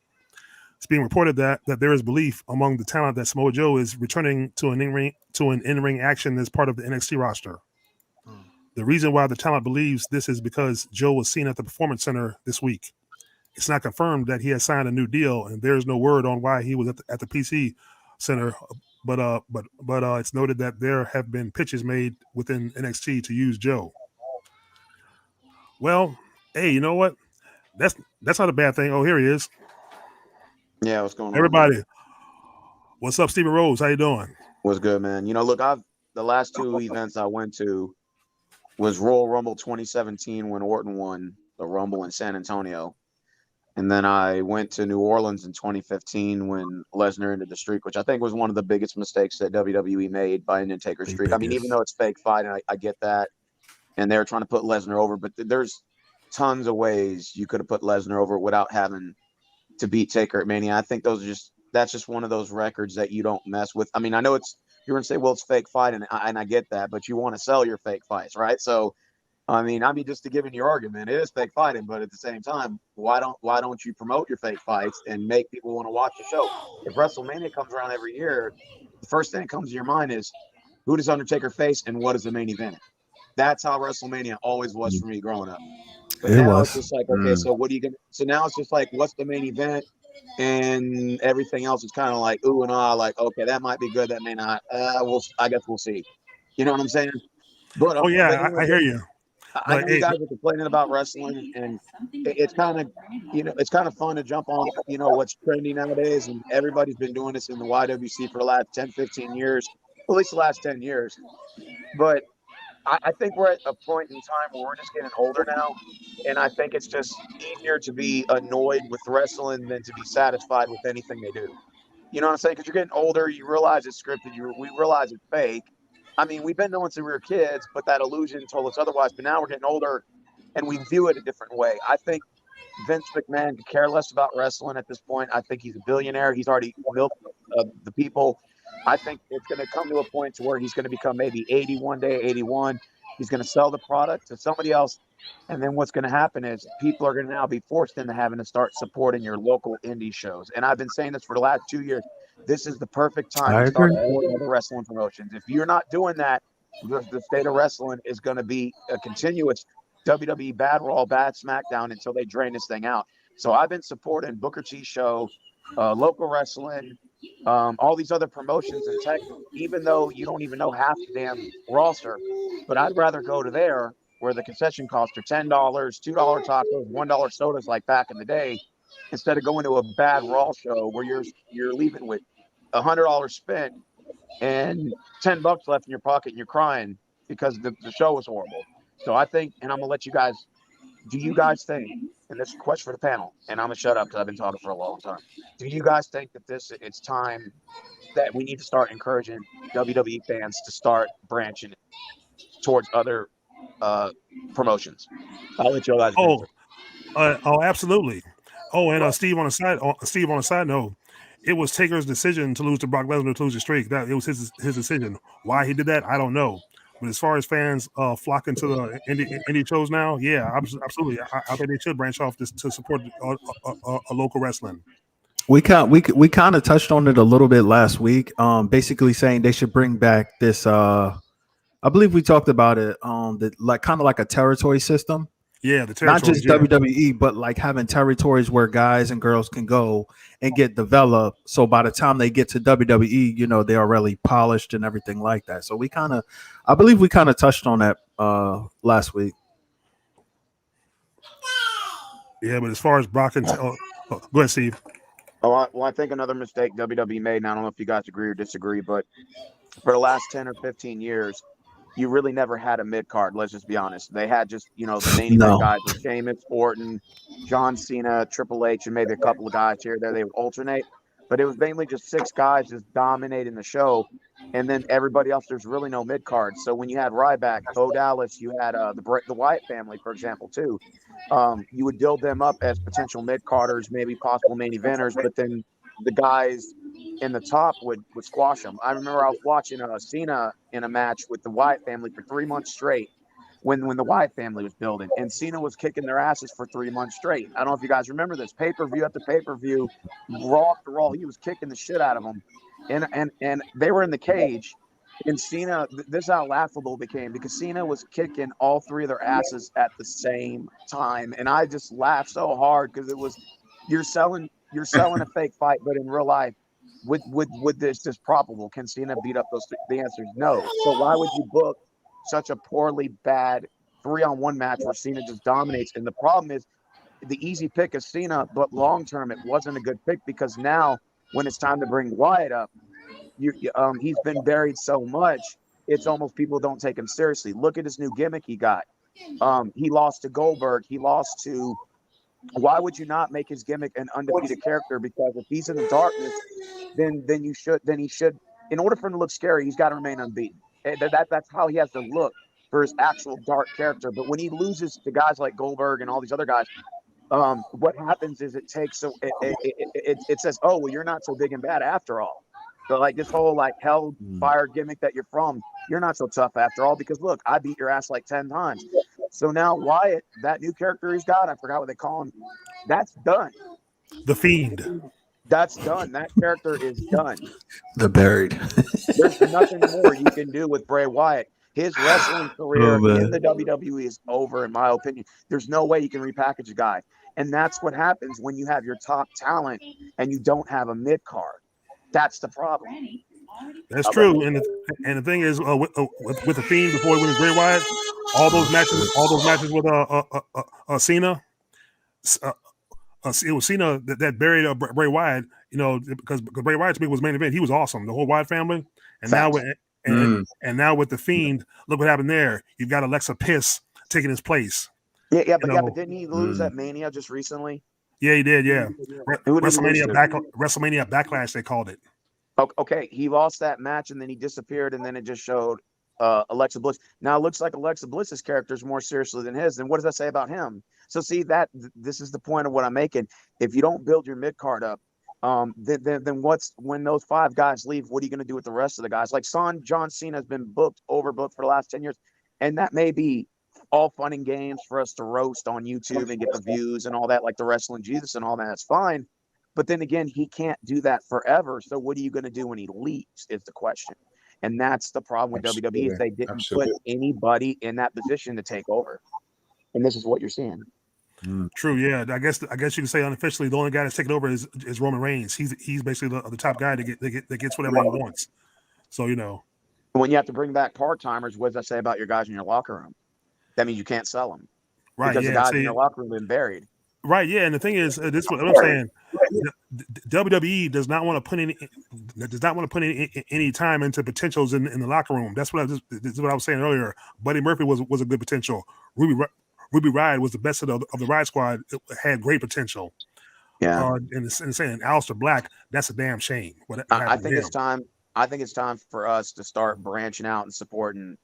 It's being reported that there is belief among the talent that Samoa Joe is returning to an in-ring action as part of the NXT roster. The reason why the talent believes this is because Joe was seen at the Performance Center this week. It's not confirmed that he has signed a new deal, and there's no word on why he was at the PC Center. But it's noted that there have been pitches made within NXT to use Joe. Well, hey, you know what? That's not a bad thing. Oh, here he is.
Yeah, what's going on, man?
Everybody, what's up, Stephen Rose? How you doing?
What's good, man? Look, the last two events I went to, was Royal Rumble 2017 when Orton won the Rumble in San Antonio. And then I went to New Orleans in 2015 when Lesnar ended the streak, which I think was one of the biggest mistakes that WWE made by ending Taker's streak. I mean, even though it's fake fight, and I get that, and they're trying to put Lesnar over, but there's tons of ways you could have put Lesnar over without having to beat Taker at Mania. I think that's just one of those records that you don't mess with. I mean, I know you're going to say, well, it's fake fight, and I get that, but you want to sell your fake fights, right? So, I mean, just to give in your argument, it is fake fighting, but at the same time, why don't you promote your fake fights and make people want to watch the show? If WrestleMania comes around every year, the first thing that comes to your mind is, who does Undertaker face and what is the main event? That's how WrestleMania always was for me growing up. But now it's just like, okay, so what are you going to – so now it's just like, what's the main event? And everything else is kind of like ooh and ah, like, okay, that might be good, that may not. I guess we'll see. You know what I'm saying? But
I hear you.
I know you guys are complaining about wrestling, and it's kind of, it's kind of fun to jump on, what's trendy nowadays, and everybody's been doing this in the YWC for the last 10, 15 years, at least the last 10 years. But I think we're at a point in time where we're just getting older now, and I think it's just easier to be annoyed with wrestling than to be satisfied with anything they do. You know what I'm saying? Because you're getting older, you realize it's scripted, we realize it's fake. I mean, we've been knowing since we were kids, but that illusion told us otherwise. But now we're getting older, and we view it a different way. I think Vince McMahon could care less about wrestling at this point. I think he's a billionaire. He's already milked the people. I think it's going to come to a point to where he's going to become maybe 80 one day, 81. He's going to sell the product to somebody else. And then what's going to happen is people are going to now be forced into having to start supporting your local indie shows. And I've been saying this for the last 2 years. This is the perfect time to start supporting other wrestling promotions. If you're not doing that, the state of wrestling is going to be a continuous WWE bad Raw, bad SmackDown until they drain this thing out. So I've been supporting Booker T's show, local wrestling, all these other promotions in Texas, even though you don't even know half the damn roster. But I'd rather go to there where the concession costs are $10, $2 tacos, $1 sodas like back in the day, instead of going to a bad Raw show where you're leaving with $100 spent and $10 left in your pocket and you're crying because the show was horrible. So I think, and I'm gonna let you guys. Do you guys think? And this is a question for the panel, and I'm gonna shut up because I've been talking for a long time. Do you guys think that it's time that we need to start encouraging WWE fans to start branching towards other promotions? I'll let you guys answer.
Absolutely. And Steve on a side note, it was Taker's decision to lose to Brock Lesnar to lose the streak. That it was his decision. Why he did that, I don't know. But as far as fans flocking to the indie shows now, yeah, absolutely. I think they should branch off to support a local wrestling.
We kind of touched on it a little bit last week. Basically saying they should bring back this. I believe we talked about it. Kind of like a territory system.
Yeah, the
not just WWE, but like having territories where guys and girls can go and get developed. So by the time they get to WWE, they are really polished and everything like that. So I believe we kind of touched on that last week.
Yeah, but as far as Brock and go ahead, Steve.
I think another mistake WWE made, and I don't know if you guys agree or disagree, but for the last 10 or 15 years, you really never had a mid-card, let's just be honest. They had just, the main event guys, Sheamus, Orton, John Cena, Triple H, and maybe a couple of guys here or there. They would alternate. But it was mainly just 6 guys just dominating the show. And then everybody else, there's really no mid-card. So when you had Ryback, Bo Dallas, you had the Wyatt family, for example, too. You would build them up as potential mid-carders, maybe possible main eventers, but then the guys in the top would squash them. I remember I was watching Cena in a match with the Wyatt family for 3 months straight when the Wyatt family was building, and Cena was kicking their asses for 3 months straight. I don't know if you guys remember this. Pay-per-view after pay-per-view, Raw after Raw, he was kicking the shit out of them, and they were in the cage. And Cena, this is how laughable it became because Cena was kicking all 3 of their asses at the same time, and I just laughed so hard because it was you're selling a fake fight, but in real life. Would this probable? Can Cena beat up those? The answer is no. So why would you book such a poorly bad 3-on-1 match where Cena just dominates? And the problem is the easy pick is Cena, but long term it wasn't a good pick because now when it's time to bring Wyatt up, he's been buried so much it's almost people don't take him seriously. Look at his new gimmick he got. He lost to Goldberg. He lost to. Why would you not make his gimmick an undefeated character? Because if he's in the darkness, then he should. In order for him to look scary, he's got to remain unbeaten. That's how he has to look for his actual dark character. But when he loses to guys like Goldberg and all these other guys, what happens is it says, oh, well, you're not so big and bad after all. So like this whole like hellfire gimmick that you're from, you're not so tough after all, because look, I beat your ass like 10 times. So now Wyatt, that new character he's got, I forgot what they call him, that's done.
The Fiend.
That's done. That character is done.
The Buried.
There's nothing more you can do with Bray Wyatt. His wrestling career in the WWE is over, in my opinion. There's no way you can repackage a guy. And that's what happens when you have your top talent and you don't have a mid-card. That's the problem.
That's true. And the thing is, with the Fiend before he went to Bray Wyatt, all those matches with Cena, it was Cena that buried Bray Wyatt. You know, because Bray Wyatt to me was main event. He was awesome. The whole Wyatt family, and now with the Fiend, look what happened there. You've got Alexa Bliss taking his place.
But didn't he lose at Mania just recently?
Yeah, he did. Yeah, WrestleMania Backlash, they called it.
Okay, he lost that match and then he disappeared, and then it just showed Alexa Bliss. Now it looks like Alexa Bliss's character is more seriously than his. Then what does that say about him? So see this is the point of what I'm making. If you don't build your mid card up, then when those 5 guys leave, what are you going to do with the rest of the guys? Like John Cena has been overbooked for the last 10 years, and that may be all fun and games for us to roast on YouTube and get the views and all that, like the Wrestling Jesus and all that. That's fine. But then again, he can't do that forever. So what are you going to do when he leaves is the question. And that's the problem with WWE is they didn't put anybody in that position to take over. And this is what you're seeing.
True, yeah. I guess you can say unofficially the only guy that's taking over is Roman Reigns. He's basically the top guy that gets whatever he wants. So
when you have to bring back part timers, what does that say about your guys in your locker room? That means you can't sell them, right? Because the guys in your locker room have been buried.
Right, yeah, and the thing is, this is what I'm saying. WWE does not want to put any time into potentials in the locker room. This is what I was saying earlier. Buddy Murphy was a good potential. Ruby Riott was the best of the Riott squad. It had great potential.
Yeah,
and saying Aleister Black, that's a damn shame.
I think it's time. I think it's time for us to start branching out and supporting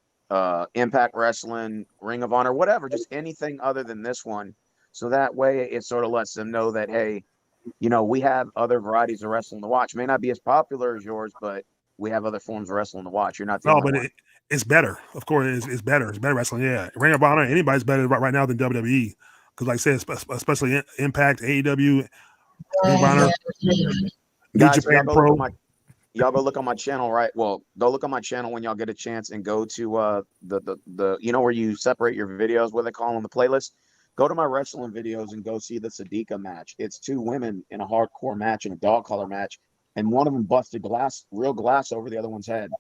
Impact Wrestling, Ring of Honor, whatever, just anything other than this one. So that way it sort of lets them know that, hey, we have other varieties of wrestling to watch. It may not be as popular as yours, but we have other forms of wrestling to watch. You're not the only one.
It's better. Of course, it's better. It's better wrestling, yeah. Ring of Honor, anybody's better right now than WWE. Because like I said, especially Impact, AEW, Ring of Honor, New Japan Pro.
Y'all go look on my channel, right? Well, go look on my channel when y'all get a chance and go to the where you separate your videos, what they call on the playlist. Go to my wrestling videos and go see the Sadiqa match. It's 2 women in a hardcore match, in a dog collar match, and one of them busted real glass over the other one's head.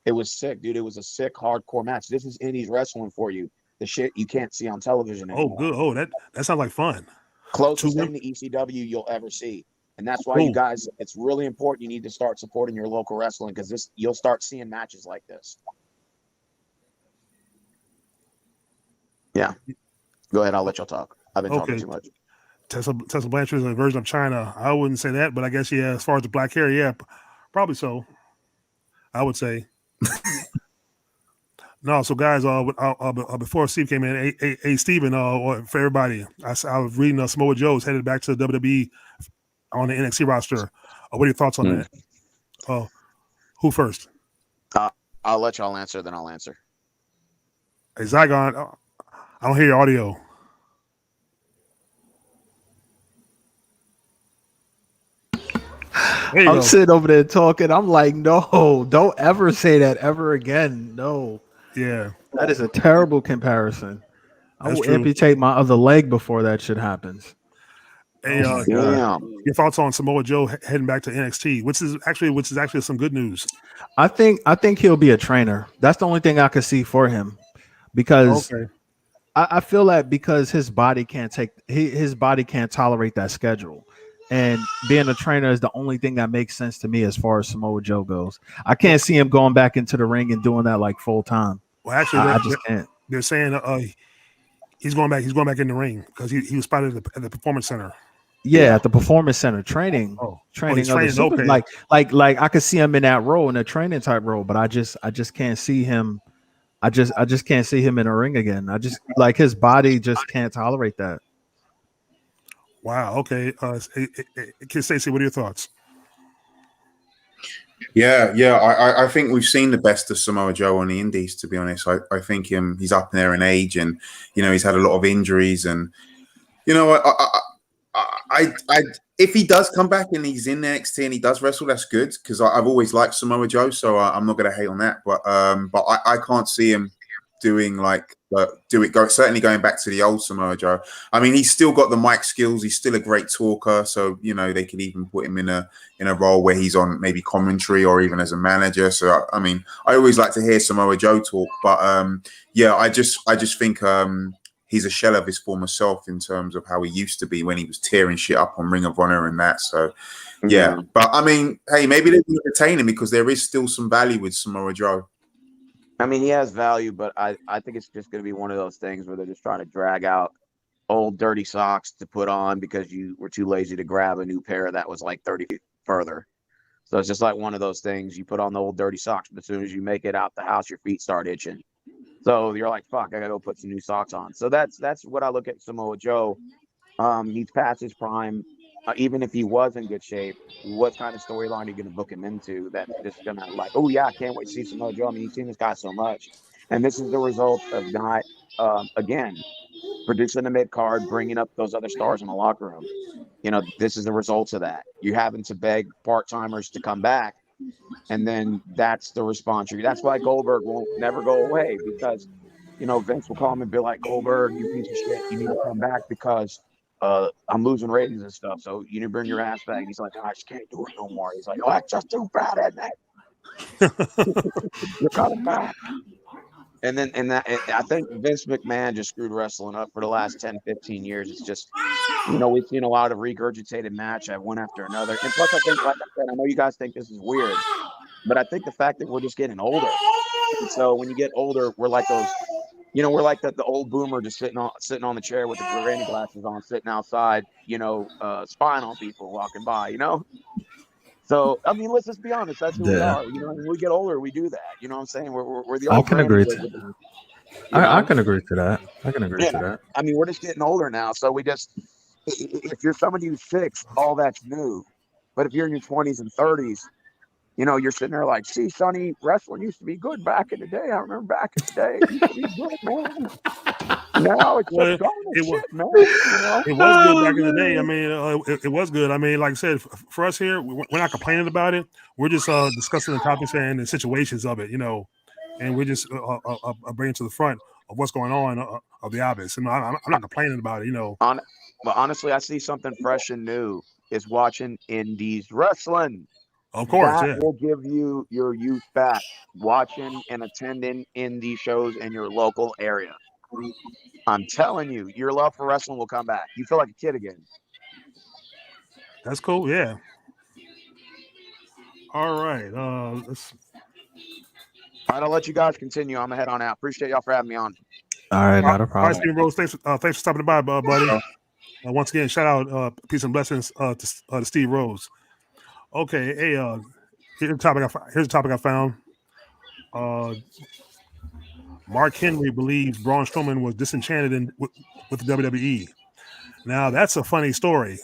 It was sick, dude. It was a sick hardcore match. This is indies wrestling for you. The shit you can't see on television anymore.
Oh, good. Oh, that sounds like fun.
Closest thing to ECW you'll ever see. And that's why you guys, it's really important. You need to start supporting your local wrestling, because you'll start seeing matches like this. Yeah. Go ahead. I'll let y'all talk. I've been talking too much.
Tessa Blanchard is a version of China. I wouldn't say that, but I guess, yeah, as far as the black hair, yeah, probably so. I would say. No, so guys, before Steve came in, hey Steven, for everybody, I was reading Samoa Joe's headed back to WWE on the NXT roster. What are your thoughts on that? Who first?
I'll let y'all answer, then I'll answer.
Hey, Zygon, I don't hear your audio.
I'm sitting over there talking. I'm like, no, don't ever say that ever again. No.
Yeah.
That is a terrible comparison. I will amputate my other leg before that shit happens.
Hey, your thoughts on Samoa Joe heading back to NXT, which is actually some good news.
I think he'll be a trainer. That's the only thing I could see for him, because I feel that because his body can't tolerate that schedule. And being a trainer is the only thing that makes sense to me as far as Samoa Joe goes. I can't see him going back into the ring and doing that like full time.
Well, actually,
I just can't.
They're saying he's going back. He's going back in the ring because he was spotted at the performance center.
Yeah, at the performance center training
training,
other super,
okay.
like I could see him in that role, in a training type role, but I just can't see him. I just can't see him in a ring again. I just like his body just can't tolerate that.
Wow. Okay. Kid Stacey, what are your thoughts?
Yeah. I think we've seen the best of Samoa Joe on the Indies. To be honest, I think he's up there in age, and he's had a lot of injuries, and I if he does come back and he's in NXT and he does wrestle, that's good, because I've always liked Samoa Joe, so I'm not going to hate on that. But I can't see him doing certainly going back to the old Samoa Joe. I mean, he's still got the mic skills. He's still a great talker. So they could even put him in a role where he's on maybe commentary or even as a manager. So I mean, I always like to hear Samoa Joe talk. But I just think he's a shell of his former self in terms of how he used to be when he was tearing shit up on Ring of Honor and that. So, yeah. But, I mean, hey, maybe they can retain him because there is still some value with Samoa Joe.
I mean, he has value, but I think it's just going to be one of those things where they're just trying to drag out old dirty socks to put on because you were too lazy to grab a new pair that was like 30 feet further. So it's just like one of those things. You put on the old dirty socks, but as soon as you make it out the house, your feet start itching. So you're like, fuck, I gotta go put some new socks on. So that's what I look at Samoa Joe. He's past his prime. Even if he was in good shape, what kind of storyline are you going to book him into that's just going to like, oh, yeah, I can't wait to see Samoa Joe. I mean, you've seen this guy so much. And this is the result of not, again, producing the mid-card, bringing up those other stars in the locker room. This is the results of that. You're having to beg part-timers to come back. And then that's the response. That's why Goldberg won't never go away, because, Vince will call him and be like, Goldberg, you piece of shit, you need to come back because I'm losing ratings and stuff. So you need to bring your ass back. And he's like, I just can't do it no more. He's like, oh, that's just too bad, isn't it? You're coming back. And I think Vince McMahon just screwed wrestling up for the last 10, 15 years. It's just, we've seen a lot of regurgitated match one after another. And plus, I think, like I said, I know you guys think this is weird, but I think the fact that we're just getting older. And so when you get older, we're like those, we're like the old boomer just sitting on the chair with the granny glasses on, sitting outside, spying on people walking by, So, I mean, let's just be honest. That's who we are. When we get older, we do that. You know what I'm saying? We're the old.
I can agree to I can agree to that. I can agree to that.
I mean, we're just getting older now. So if you're somebody who's 6, all that's new. But if you're in your 20s and 30s, you're sitting there like, see, Sonny, wrestling used to be good back in the day. I remember back in the day. It used to be good, man. Now it's just shit, man.
It was good back in the day. I mean, it was good. I mean, like I said, for us here, we're not complaining about it. We're just discussing the topics and the situations of it, and we're just bringing to the front of what's going on of the obvious. And I'm not complaining about it,
But honestly, I see something fresh and new is watching indies wrestling.
Of course,
that will give you your youth back, watching and attending indie shows in your local area. I'm telling you, your love for wrestling will come back. You feel like a kid again.
That's cool, yeah. All right,
All right, I'll let you guys continue. I'm gonna head on out. Appreciate y'all for having me on.
All right, not a problem.
All right, Steve Rose, thanks for stopping by, buddy. Once again, shout out, peace and blessings to Steve Rose. Okay, hey, here's a topic I found. Mark Henry believes Braun Strowman was disenchanted with the WWE. Now, that's a funny story,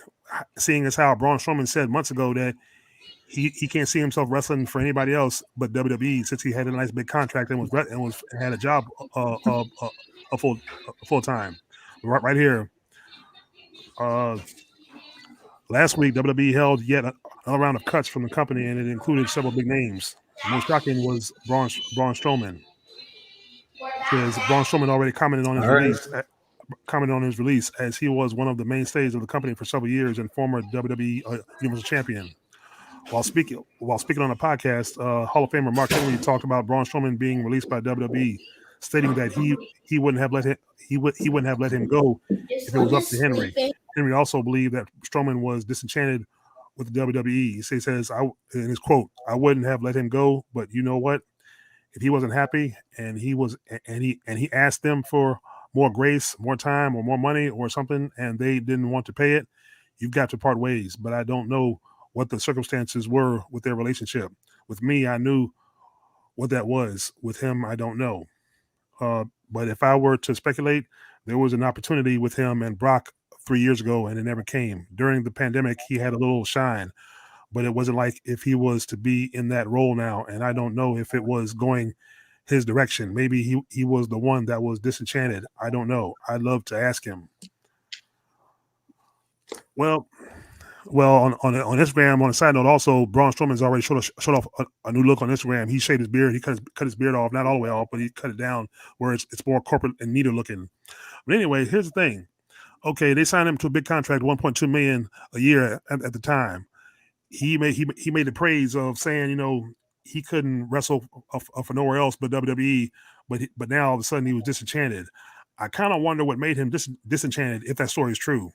seeing as how Braun Strowman said months ago that he can't see himself wrestling for anybody else but WWE, since he had a nice big contract and had a job full time. Right here. Last week, WWE held yet another round of cuts from the company, and it included several big names. The most shocking was Braun Strowman. Because Braun Strowman already commented on his release, as he was one of the mainstays of the company for several years and former WWE Universal Champion. While speaking on a podcast, Hall of Famer Mark Henry talked about Braun Strowman being released by WWE, stating that he wouldn't have let him go if it was up to Henry. Henry also believed that Strowman was disenchanted with the WWE. He says, in his quote, "I wouldn't have let him go, but you know what? If he wasn't happy and he asked them for more grace, more time, or more money or something, and they didn't want to pay it, you've got to part ways. But I don't know what the circumstances were with their relationship. With me, I knew what that was. With him, I don't know. But if I were to speculate, there was an opportunity with him and Brock 3 years ago, and it never came. During the pandemic, he had a little shine, but it wasn't like if he was to be in that role now. And I don't know if it was going his direction. Maybe he was the one that was disenchanted. I don't know. I'd love to ask him." Well, on Instagram, on a side note, also, Braun Strowman's already showed off a new look on Instagram. He shaved his beard. He cut his beard off, not all the way off, but he cut it down where it's more corporate and neater looking. But anyway, here's the thing. Okay, they signed him to a big contract, $1.2 million a year at the time. He made the praise of saying, he couldn't wrestle for nowhere else but WWE, but now all of a sudden he was disenchanted. I kind of wonder what made him disenchanted, if that story is true.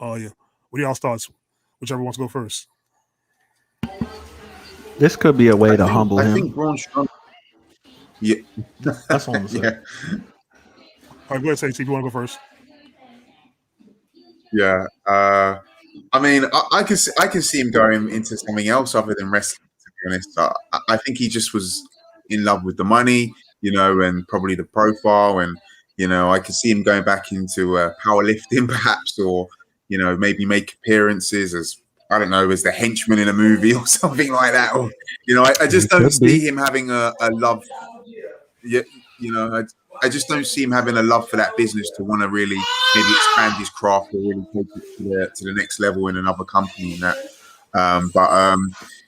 Yeah. What are y'all's thoughts? Whichever wants to go first.
This could be a way to humble him.
I think Braun Strowman. Yeah,
that's what I'm saying.
Yeah.
All right, go ahead, Stacey, if you want to go first.
Yeah. I mean, I can see him going into something else other than wrestling. To be honest, I think he just was in love with the money, and probably the profile, and I could see him going back into powerlifting, perhaps, or maybe make appearances as, I don't know, as the henchman in a movie or something like that. Or, I just don't see him having a love. Yeah, I just don't see him having a love for that business to want to really maybe expand his craft or really take it to the next level in another company and that.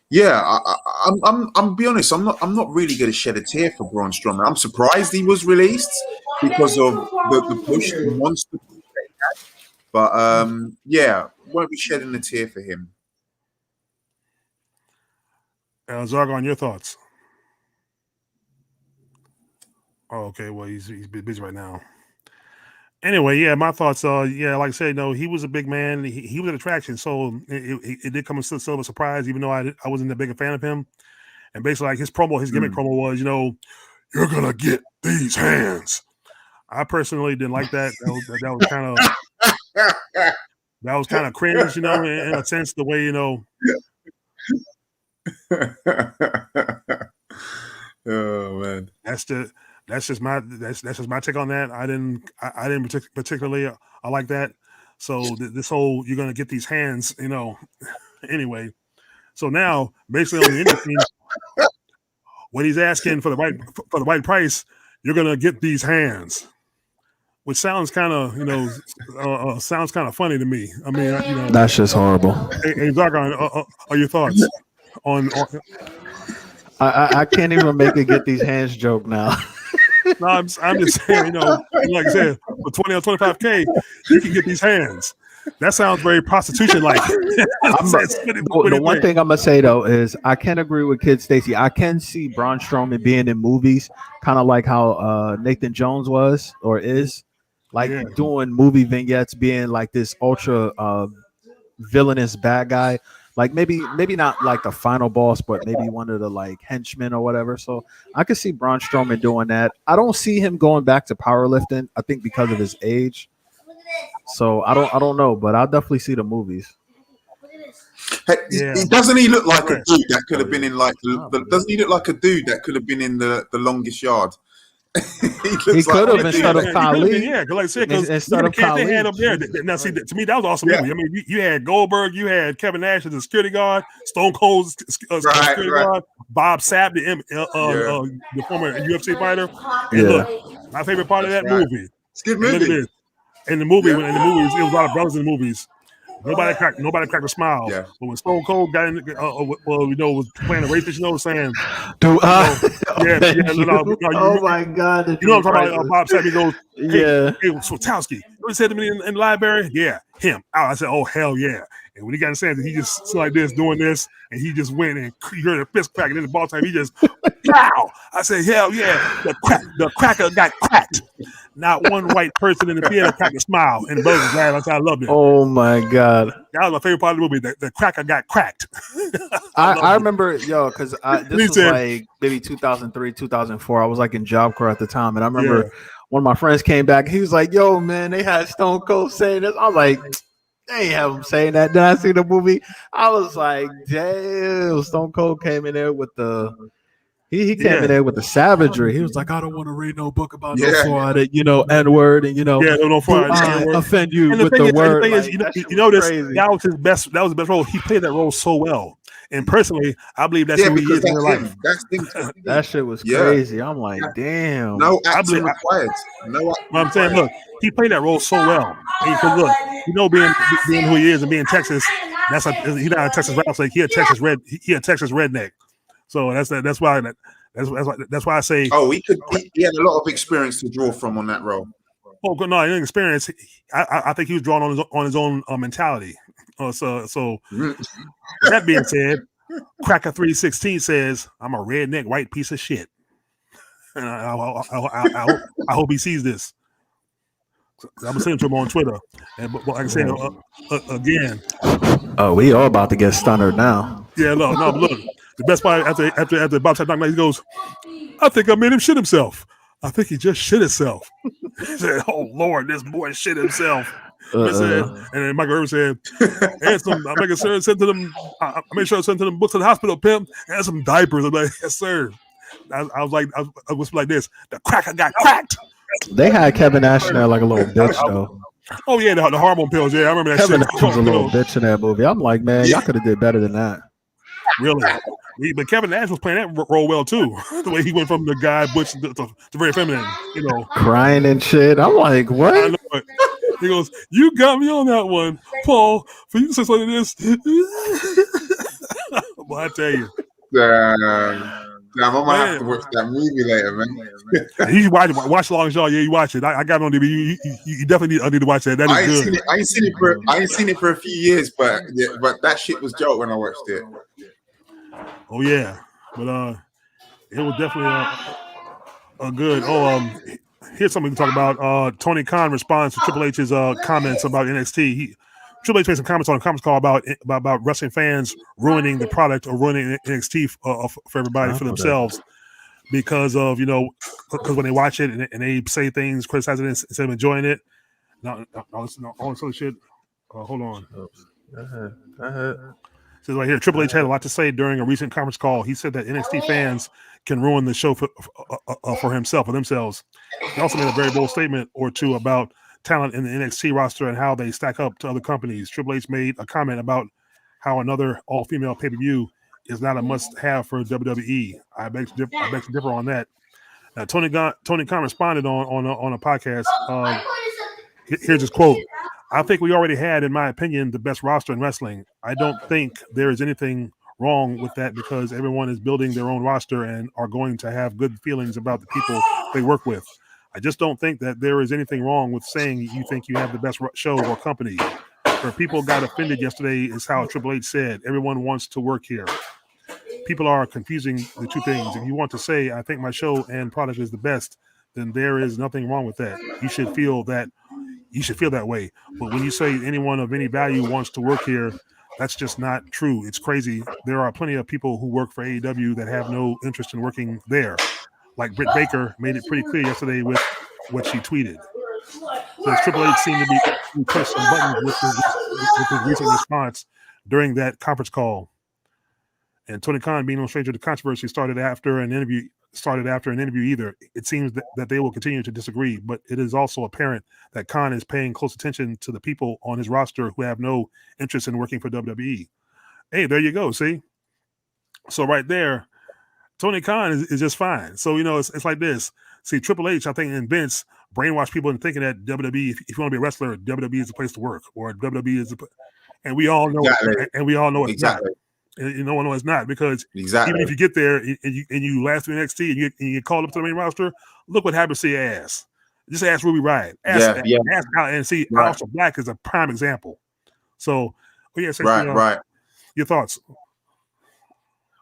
Yeah, I'm be honest. I'm not really going to shed a tear for Braun Strowman. I'm surprised he was released because of the push, the monster. But yeah, won't be shedding a tear for him.
Zargon, your thoughts? Oh, okay. Well, he's busy right now. Anyway, yeah, my thoughts are, like I said, he was a big man. He was an attraction, so it did come as still a surprise, even though I wasn't that big a fan of him. And basically, like his gimmick promo was, "You're gonna get these hands." I personally didn't like that. That was kind of that was kind of cringe, in a sense, the way,
Oh man,
that's just my take on that. I didn't particularly I like that. So this whole, you're gonna get these hands, Anyway, so now basically on the indie scene, what he's asking for the right price, you're gonna get these hands, which sounds kind of sounds kind of funny to me. I mean,
that's just horrible.
Hey, Zargon, are your thoughts on?
I can't even make a get these hands joke now.
No, I'm just saying, like I said, for 20 or 25K, you can get these hands. That sounds very prostitution-like.
The one thing I'm gonna say though is I can agree with Kid Stacy. I can see Braun Strowman being in movies, kind of like how Nathan Jones was or is, doing movie vignettes, being like this ultra villainous bad guy. Like maybe not like the final boss, but maybe one of the like henchmen or whatever. So I could see Braun Strowman doing that. I don't see him going back to powerlifting. I think because of his age. So I don't know, but I'll definitely see the movies.
Hey, doesn't he look like a dude that could have been in like? Doesn't he look like a dude that could have been in the longest yard?
he could have instead of Khali.
Yeah, like I said, because instead of Khali, they had up there. Now, see, to me, that was awesome movie. I mean, you had Goldberg, you had Kevin Nash as a security guard, Stone Cold security guard, Bob Sapp, the former UFC fighter. And look, my favorite part of that movie.
It's a good movie.
In the movies, it was a lot of brothers in the movies. Nobody cracked a smile. Yeah. But when Stone Cold got in, was playing a racist, saying,
"Dude,
oh
my God,
you know what I'm talking about?" Bob Sapp, he goes,
"Hey,
Swatowski." You know what he said to me in the library? Yeah, him. I said, "Oh hell yeah!" And when he got in Sanders, he just stood like this, doing this, and he just went and you heard a fist crack. And then the ball time, he just, pow! I said, hell yeah, the cracker got cracked. Not one white person in the theater cracked a smile, and the brothers was glad. I loved it.
Oh my God,
that was my favorite part of the movie. The cracker got cracked.
I remember, because this was like maybe 2003, 2004. I was like in Job Corps at the time, and I remember one of my friends came back. He was like, "Yo, man, they had Stone Cold saying this." I was like, "They ain't have him saying that." Then I see the movie. I was like, "Damn!" Stone Cold came in there with the. He came in there with the savagery. He was like, "I don't want to read no book about no fraud, N-word, and
no fraud,
offend you with the word."
The thing is, you notice that was his best. That was the best role. He played that role so well. And personally, I believe that's who he is in real life.
That shit was crazy. I'm like, damn.
No action required.
I'm saying, look, he played that role so well. Because look, being who he is and being Texas, he's not a Texas wrestler. He a Texas redneck. So that's why I say.
Oh, he had a lot of experience to draw from on that role.
Oh no, he didn't experience. I think he was drawn on his own mentality. So that being said, Cracker 316 says, "I'm a redneck white piece of shit," and I hope he sees this. I'm gonna send it to him on Twitter. And but like I said again,
we all about to get stunnered now.
Yeah, no. But look, the best part after Bob Sapp knocked, he goes, "I think I made him shit himself. I think he just shit himself." He said, "Oh Lord, this boy shit himself." And then Michael Irvin said, "I make sure I send to them. I made sure I sent to them books to the hospital, pimp, and some diapers." I'm like, "Yes, sir." I was like this. The cracker got cracked.
They had Kevin Nash in there like a little bitch though.
Oh yeah, the hormone pills. Yeah, I remember that.
Kevin
shit.
Nash was a little bitch in that movie. I'm like, man, y'all could have did better than that.
Really? But Kevin Nash was playing that role well too. The way he went from the guy butch to very feminine,
crying and shit. I'm like, what?
I know it. He goes, "You got me on that one, Paul. For you to say something like this." Well, I tell you.
Damn, I might have to watch that movie later, man.
You watch along as y'all. Yeah, you watch it. I got it on DVD. You definitely need to watch that. That is good.
I ain't seen it for a few years, but that shit was dope when I watched it.
Oh yeah, but it was definitely a good. Here's something we can talk about. Tony Khan responds to Triple H's comments about NXT. Triple H made some comments on a conference call about wrestling fans ruining the product or ruining NXT for everybody, for themselves, because of because when they watch it and they say things, criticize it instead of enjoying it. No, all this other shit. Hold on.
Go ahead.
Says right here, Triple H had a lot to say during a recent conference call. He said that NXT fans can ruin the show for himself or themselves. He also made a very bold statement or two about talent in the NXT roster and how they stack up to other companies. Triple H made a comment about how another all-female pay-per-view is not a must-have for WWE. I beg to differ on that. Now, Tony Khan responded on a podcast. Here's his quote. "I think we already had, in my opinion, the best roster in wrestling. I don't think there is anything wrong with that because everyone is building their own roster and are going to have good feelings about the people they work with. I just don't think that there is anything wrong with saying you think you have the best show or company. Where people got offended yesterday is how Triple H said, everyone wants to work here. People are confusing the two things. If you want to say, I think my show and product is the best, then there is nothing wrong with that. You should feel that way. But when you say anyone of any value wants to work here, that's just not true. It's crazy. There are plenty of people who work for AEW that have no interest in working there. Like Britt Baker made it pretty clear yesterday with what she tweeted. So Triple H seemed to be pushing some buttons with his recent response during that conference call. And Tony Khan, being no stranger to controversy, started after an interview either. It seems that they will continue to disagree, but it is also apparent that Khan is paying close attention to the people on his roster who have no interest in working for WWE. Hey, there you go. See? So right there, Tony Khan is just fine. So, it's like this. See, Triple H, I think, and Vince brainwash people into thinking that WWE, if you want to be a wrestler, WWE is the place to work, or WWE is and we all know, it's
exactly.
Not. And no one knows it's not, because even if you get there and you last through NXT and you get called up to the main roster, look what happens to your ass. Just ask Ruby Riott. Ask and see, Aleister Black is a prime example. So Oh yeah,
Right.
Your thoughts?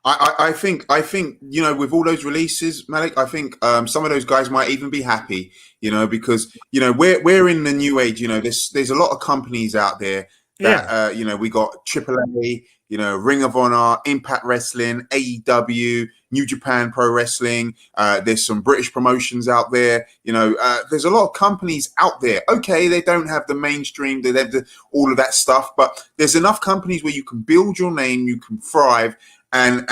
I think with all those releases, Malik, I think some of those guys might even be happy, because we're in the new age. There's a lot of companies out there that we got AAA, Ring of Honor, Impact Wrestling, AEW, New Japan Pro Wrestling. There's some British promotions out there. There's a lot of companies out there. Okay, they don't have the mainstream, they have all of that stuff, but there's enough companies where you can build your name, you can thrive. And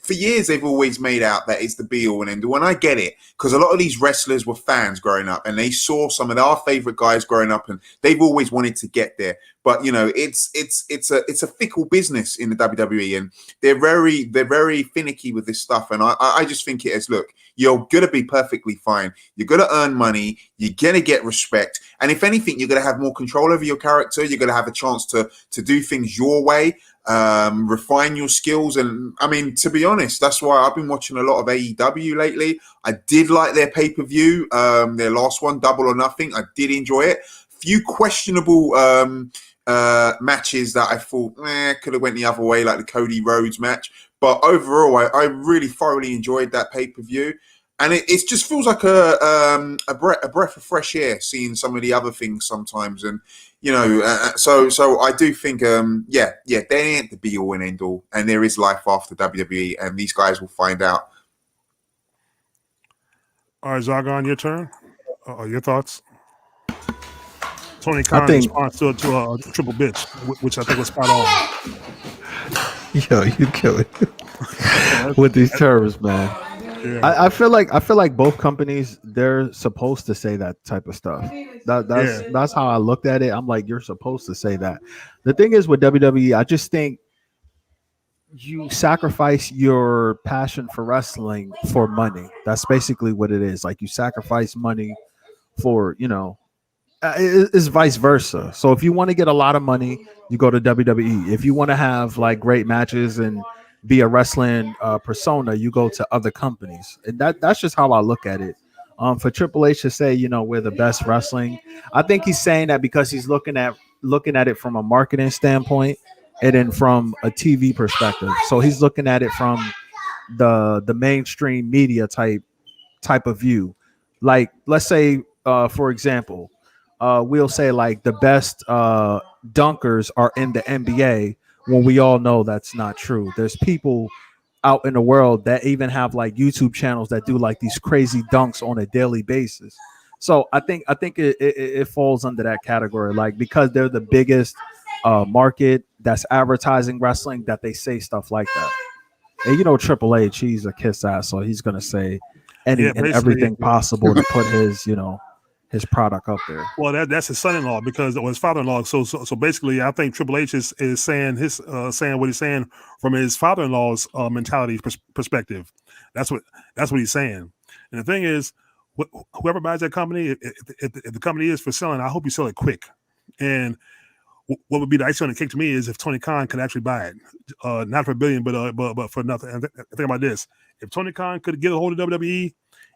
for years they've always made out that it's the be all and end all. And I get it, because a lot of these wrestlers were fans growing up, and they saw some of our favorite guys growing up, and they've always wanted to get there. But it's a fickle business in the WWE, and they're very finicky with this stuff. And I just think it is, look, you're gonna be perfectly fine. You're gonna earn money. You're gonna get respect, and if anything, you're gonna have more control over your character. You're gonna have a chance to do things your way. Refine your skills. And I mean, to be honest, that's why I've been watching a lot of AEW lately. I did like their pay-per-view, their last one, Double or Nothing. I did enjoy it. Few questionable matches that I thought could have went the other way, like the Cody Rhodes match, but overall I really thoroughly enjoyed that pay-per-view. And it just feels like a breath of fresh air, seeing some of the other things sometimes. And so I do think, they ain't the be all and end all, and there is life after WWE, and these guys will find out.
All right, Zargon, your turn. Your thoughts? Tony Khan responds to a triple bitch, which I think was spot on.
Yo, you kill it with these terms, man. Yeah. I feel like both companies, they're supposed to say that type of stuff. That's how I looked at it. I'm like, you're supposed to say that. The thing is with WWE, I just think you sacrifice your passion for wrestling for money. That's basically what it is. Like, you sacrifice money for, it's vice versa. So if you want to get a lot of money, you go to WWE. If you want to have like great matches and be a wrestling persona, you go to other companies. And that's just how I look at it. For Triple H to say, we're the best wrestling, I think he's saying that because he's looking at it from a marketing standpoint and then from a TV perspective. So he's looking at it from the mainstream media type of view. Like, let's say, for example, we'll say like the best dunkers are in the NBA, when we all know that's not true. There's people out in the world that even have like YouTube channels that do like these crazy dunks on a daily basis. So I think it falls under that category, like, because they're the biggest market that's advertising wrestling, that they say stuff like that. And Triple H, he's a kiss ass, so he's gonna say and everything possible to put his product up there.
Well, that's his son-in-law, because his father-in-law. So basically, I think Triple H is saying saying what he's saying from his father-in-law's mentality perspective. That's what he's saying. And the thing is, whoever buys that company, if the company is for selling, I hope you sell it quick. And what would be the icing on the cake to me is if Tony Khan could actually buy it, not for $1 billion, but for nothing. And think about this: if Tony Khan could get a hold of WWE,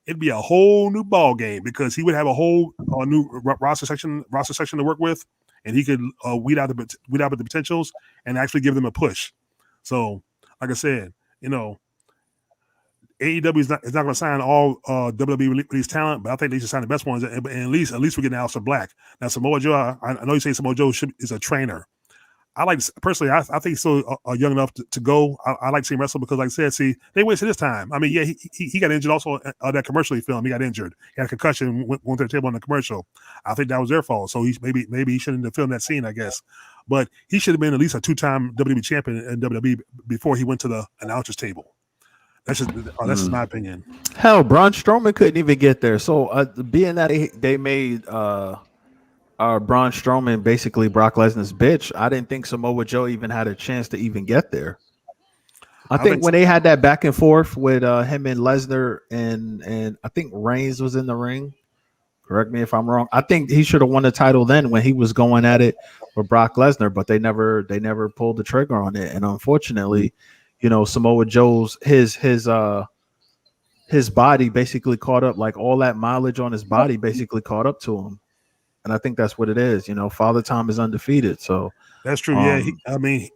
it'd be a whole new ball game, because he would have a whole new roster section to work with, and he could weed out the potentials and actually give them a push. So, like I said, AEW is not going to sign all WWE release talent, but I think they should sign the best ones. And at least we're getting Aleister Black. Now, Samoa Joe, I know you say Samoa Joe is a trainer. I personally, I think he's still young enough to go. I like seeing wrestle because, like I said, they wasted his time. I mean, yeah, he got injured also that commercial he filmed. He got injured. He had a concussion, went to the table on the commercial. I think that was their fault. So maybe he shouldn't have filmed that scene, I guess. But he should have been at least a 2-time WWE champion in WWE before he went to the announcer's table. That's just my opinion.
Hell, Braun Strowman couldn't even get there. So being that they made Braun Strowman basically Brock Lesnar's bitch, I didn't think Samoa Joe even had a chance to even get there. I think when they had that back and forth with him and Lesnar, and I think Reigns was in the ring. Correct me if I'm wrong. I think he should have won the title then when he was going at it with Brock Lesnar, but they never pulled the trigger on it. And unfortunately, Samoa Joe's his body basically caught up, like all that mileage on his body basically caught up to him. and I think that's what it is. Father Time is undefeated, so
that's true. Yeah,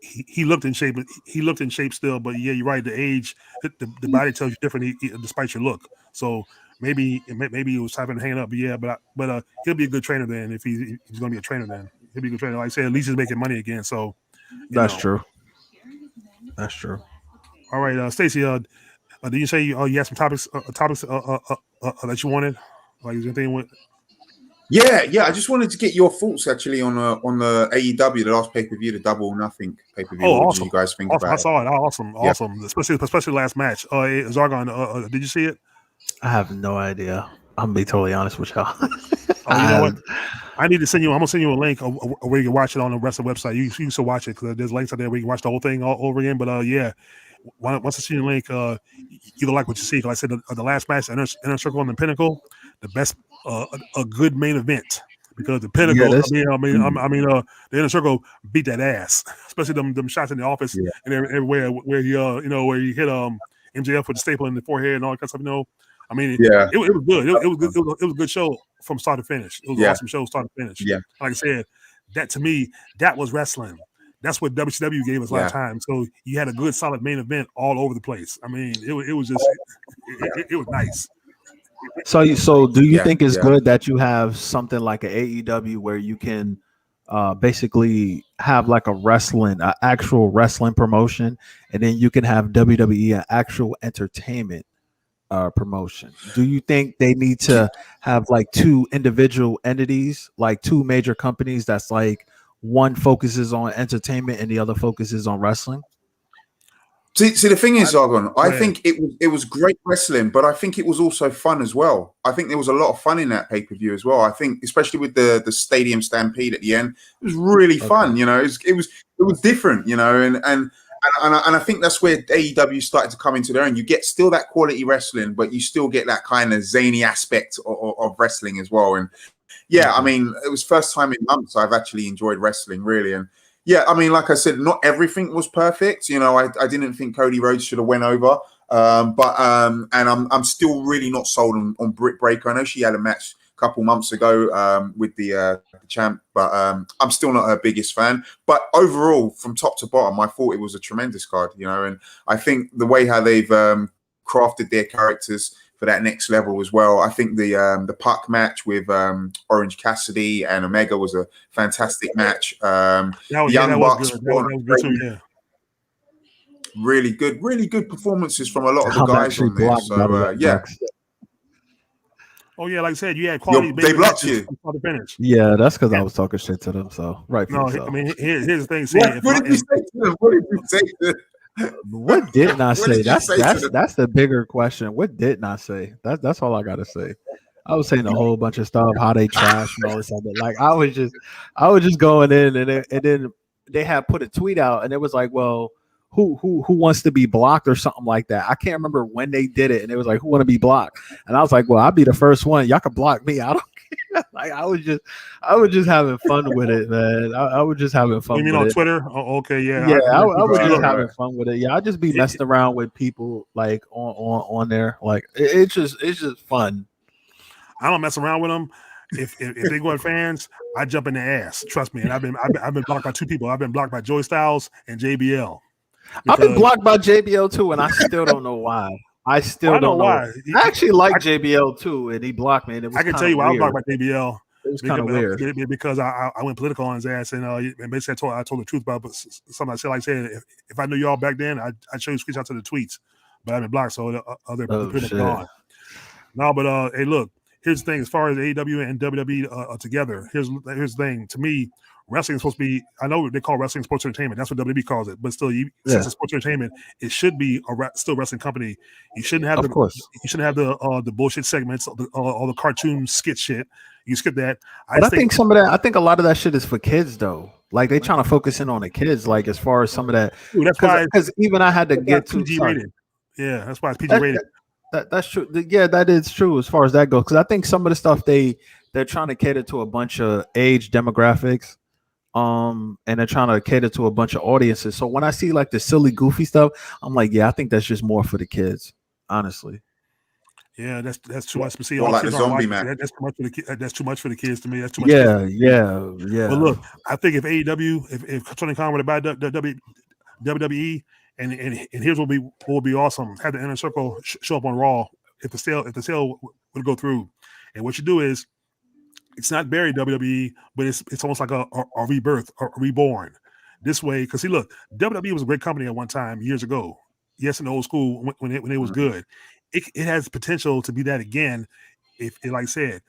he looked in shape. He looked in shape still, but yeah, you're right. The age, the body tells you different, despite your look. So maybe he was having to hang up. But yeah, but he'll be a good trainer then if he's going to be a trainer. Then he'll be a good trainer. Like I said, at least he's making money again. So
that's true. That's true.
All right, Stacey. Did you say you had some topics that you wanted? Like is there anything with?
Yeah. I just wanted to get your thoughts actually on the AEW, the last pay-per-view, the Double or Nothing pay-per-view.
Oh,
what
awesome!
Do you guys think
awesome.
about
I saw it. Awesome. Especially last match. Zargon, did you see it?
I have no idea. I'm gonna be totally honest with y'all.
Oh, you know what? I need to send you. I'm gonna send you a link where you can watch it on the rest of the website. You can still watch it because there's links out there where you can watch the whole thing all over again. But yeah, once I see the link, you'll like what you see. Because I said the last match, Inner Circle and the Pinnacle, the best, a good main event. Because the Pinnacle, the Inner Circle beat that ass, especially them shots in the office and everywhere where he where he hit MJF with the staple in the forehead and all that kind of stuff. I mean, it was good. It was good. It was a good show from start to finish. It was an awesome show, start to finish.
Yeah.
Like I said, that to me, that was wrestling. That's what WCW gave us last time. So you had a good, solid main event all over the place. I mean, it was just, it was nice.
So do you think it's good that you have something like an AEW where you can basically have like an actual wrestling promotion, and then you can have WWE, an actual entertainment promotion? Do you think they need to have like two individual entities, like two major companies that's like one focuses on entertainment and the other focuses on wrestling?
See, the thing is, Zargon, I think it was great wrestling, but I think it was also fun as well. I think there was a lot of fun in that pay-per-view as well. I think, especially with the stadium stampede at the end, it was really fun. It was different. And I think that's where AEW started to come into their own. You get still that quality wrestling, but you still get that kind of zany aspect of wrestling as well. And I mean, it was first time in months I've actually enjoyed wrestling, really. And yeah, I mean, like I said, not everything was perfect. I didn't think Cody Rhodes should have went over, but I'm still really not sold on Britt Baker. I know she had a match a couple months ago with the champ, but I'm still not her biggest fan. But overall, from top to bottom, I thought it was a tremendous card. And I think the way how they've crafted their characters for that next level as well. I think the Puck match with Orange Cassidy and Omega was a fantastic match. Young Bucks, really good performances from a lot of the guys on there. So
Oh yeah, like I said, you had quality.
They blocked you.
Yeah, that's because I was talking shit to them. So so.
I mean, here's the thing.
What did you say to them? What did you say to them?
What didn't I say? That's the bigger question. What didn't I say? That's all I gotta say. I was saying a whole bunch of stuff, how they trash and all this other. Like I was just going in, and then they had put a tweet out, and it was like, well, who wants to be blocked or something like that. I can't remember when they did it, and it was like, who want to be blocked? And I was like, well, I'll be the first one. Y'all can block me. I don't care. Like I was just having fun with it, man. I was just having fun.
You mean
with
on
it.
Twitter? Oh, okay, yeah.
I was just having fun with it. Yeah, I just be messing around with people like on there. Like it's just fun.
I don't mess around with them. If they go at fans, I jump in the ass. Trust me. And I've been blocked by two people. I've been blocked by Joey Styles and JBL.
I've been blocked by JBL too, and I still don't know why. I still don't know why. I actually like JBL too, and he blocked me. And it was
I can tell you why I was blocked by JBL.
It was kind of weird
because I went political on his ass, and basically I told the truth about something I said. Like I said, if I knew y'all back then, I'd show you screenshots of the tweets, but I've been blocked, so the other people are gone. No, but hey, look. Here's the thing: as far as AEW and WWE together, here's the thing. To me, wrestling is supposed to be. I know they call wrestling sports entertainment. That's what WWE calls it. But still, since it's sports entertainment, it should be still wrestling company. You shouldn't have you shouldn't have the bullshit segments, all the cartoon skit shit. You skip that.
I think some of that. I think a lot of that shit is for kids though. Like they trying to focus in on the kids. Like as far as some of that.
Dude, that's why
because even I had to get to
PG rated. Yeah, that's why it's PG rated.
That's true. Yeah, that is true as far as that goes. Because I think some of the stuff they're trying to cater to a bunch of age demographics, and they're trying to cater to a bunch of audiences. So when I see like the silly, goofy stuff, I'm like, yeah, I think that's just more for the kids, honestly.
Yeah, that's too much. But see,
What,
all
like
kids
the
aren't
zombie
watching.
match?
That's too much for the that's too much for the kids to me. That's too much.
Yeah,
kids.
yeah.
But look, I think if AEW, if Tony Khan were to buy WWE, and here's what would be awesome: have the Inner Circle show up on Raw if the sale would go through. And what you do is, it's not buried WWE, but it's almost like a rebirth or a reborn. This way, because see, look, WWE was a great company at one time years ago. Yes, in the old school when it was good, it has potential to be that again. If like I said,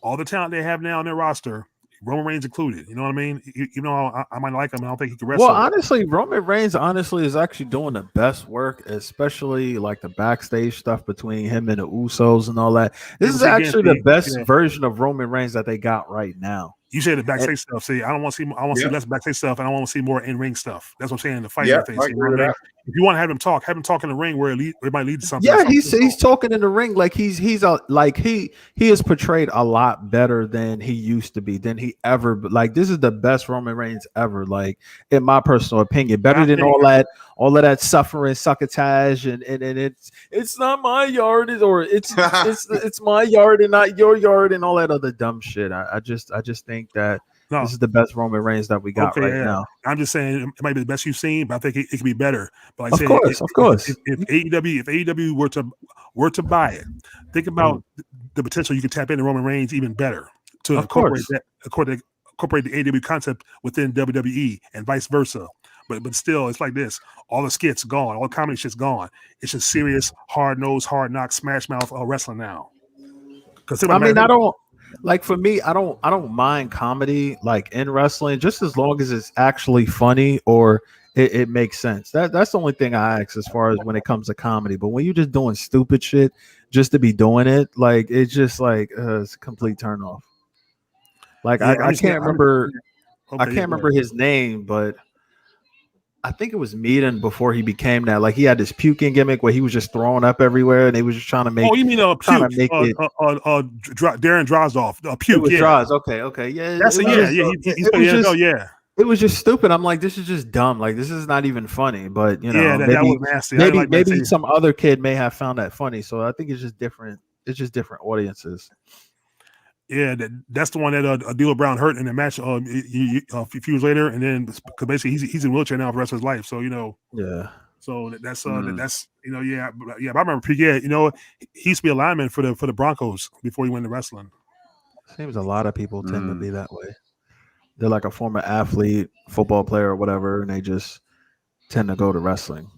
all the talent they have now on their roster, Roman Reigns included. You know what I mean? You know, I might like him. I don't think he can wrestle.
Well, honestly, Roman Reigns is actually doing the best work, especially like the backstage stuff between him and the Usos and all that. This is actually the best version of Roman Reigns that they got right now.
You say the backstage stuff. See, I don't want to see. I want to see less backstage stuff, and I want to see more in-ring stuff. That's what I'm saying. The fighting things.
I agree with that.
If you want to have him talk in the ring where it might lead to something.
Yeah, he's talking in the ring like he is portrayed a lot better than he used to be, than he ever. Like, this is the best Roman Reigns ever. Like, in my personal opinion, better than all of that suffering, succotage, and it's not my yard, or it's my yard and not your yard, and all that other dumb shit. I just think that this is the best Roman Reigns that we got now. I'm
just saying it might be the best you've seen, but I think it could be better. But like I said,
of course.
If AEW were to buy it, think about the potential you could tap into Roman Reigns even better to incorporate the AEW concept within WWE and vice versa. But still, it's like this: all the skits gone, all the comedy shit's gone. It's just serious, hard nose, hard knock, smash mouth wrestling now.
I mean, I don't. Like, for me, I don't mind comedy like in wrestling, just as long as it's actually funny or it makes sense. That's the only thing I ask as far as when it comes to comedy. But when you're just doing stupid shit just to be doing it, like, it's just like it's a complete turn off. Like, I can't remember his name, but I think it was Meaden before he became that. Like, he had this puking gimmick where he was just throwing up everywhere, and they was just trying to make.
Oh, you mean puke? Darren Drozdov. Puke.
It was Droz. Okay, yeah.
That's yeah.
It was just stupid. I'm like, this is just dumb. Like, this is not even funny. But you know,
that was nasty.
Maybe some other kid may have found that funny. So I think it's just different. It's just different audiences.
Yeah, that's the one that D'Lo Brown hurt in the match a few years later, and then because basically he's in a wheelchair now for the rest of his life. So so that's But I remember Piquet. He used to be a lineman for the Broncos before he went to wrestling.
Seems a lot of people tend to be that way. They're like a former athlete, football player, or whatever, and they just tend to go to wrestling.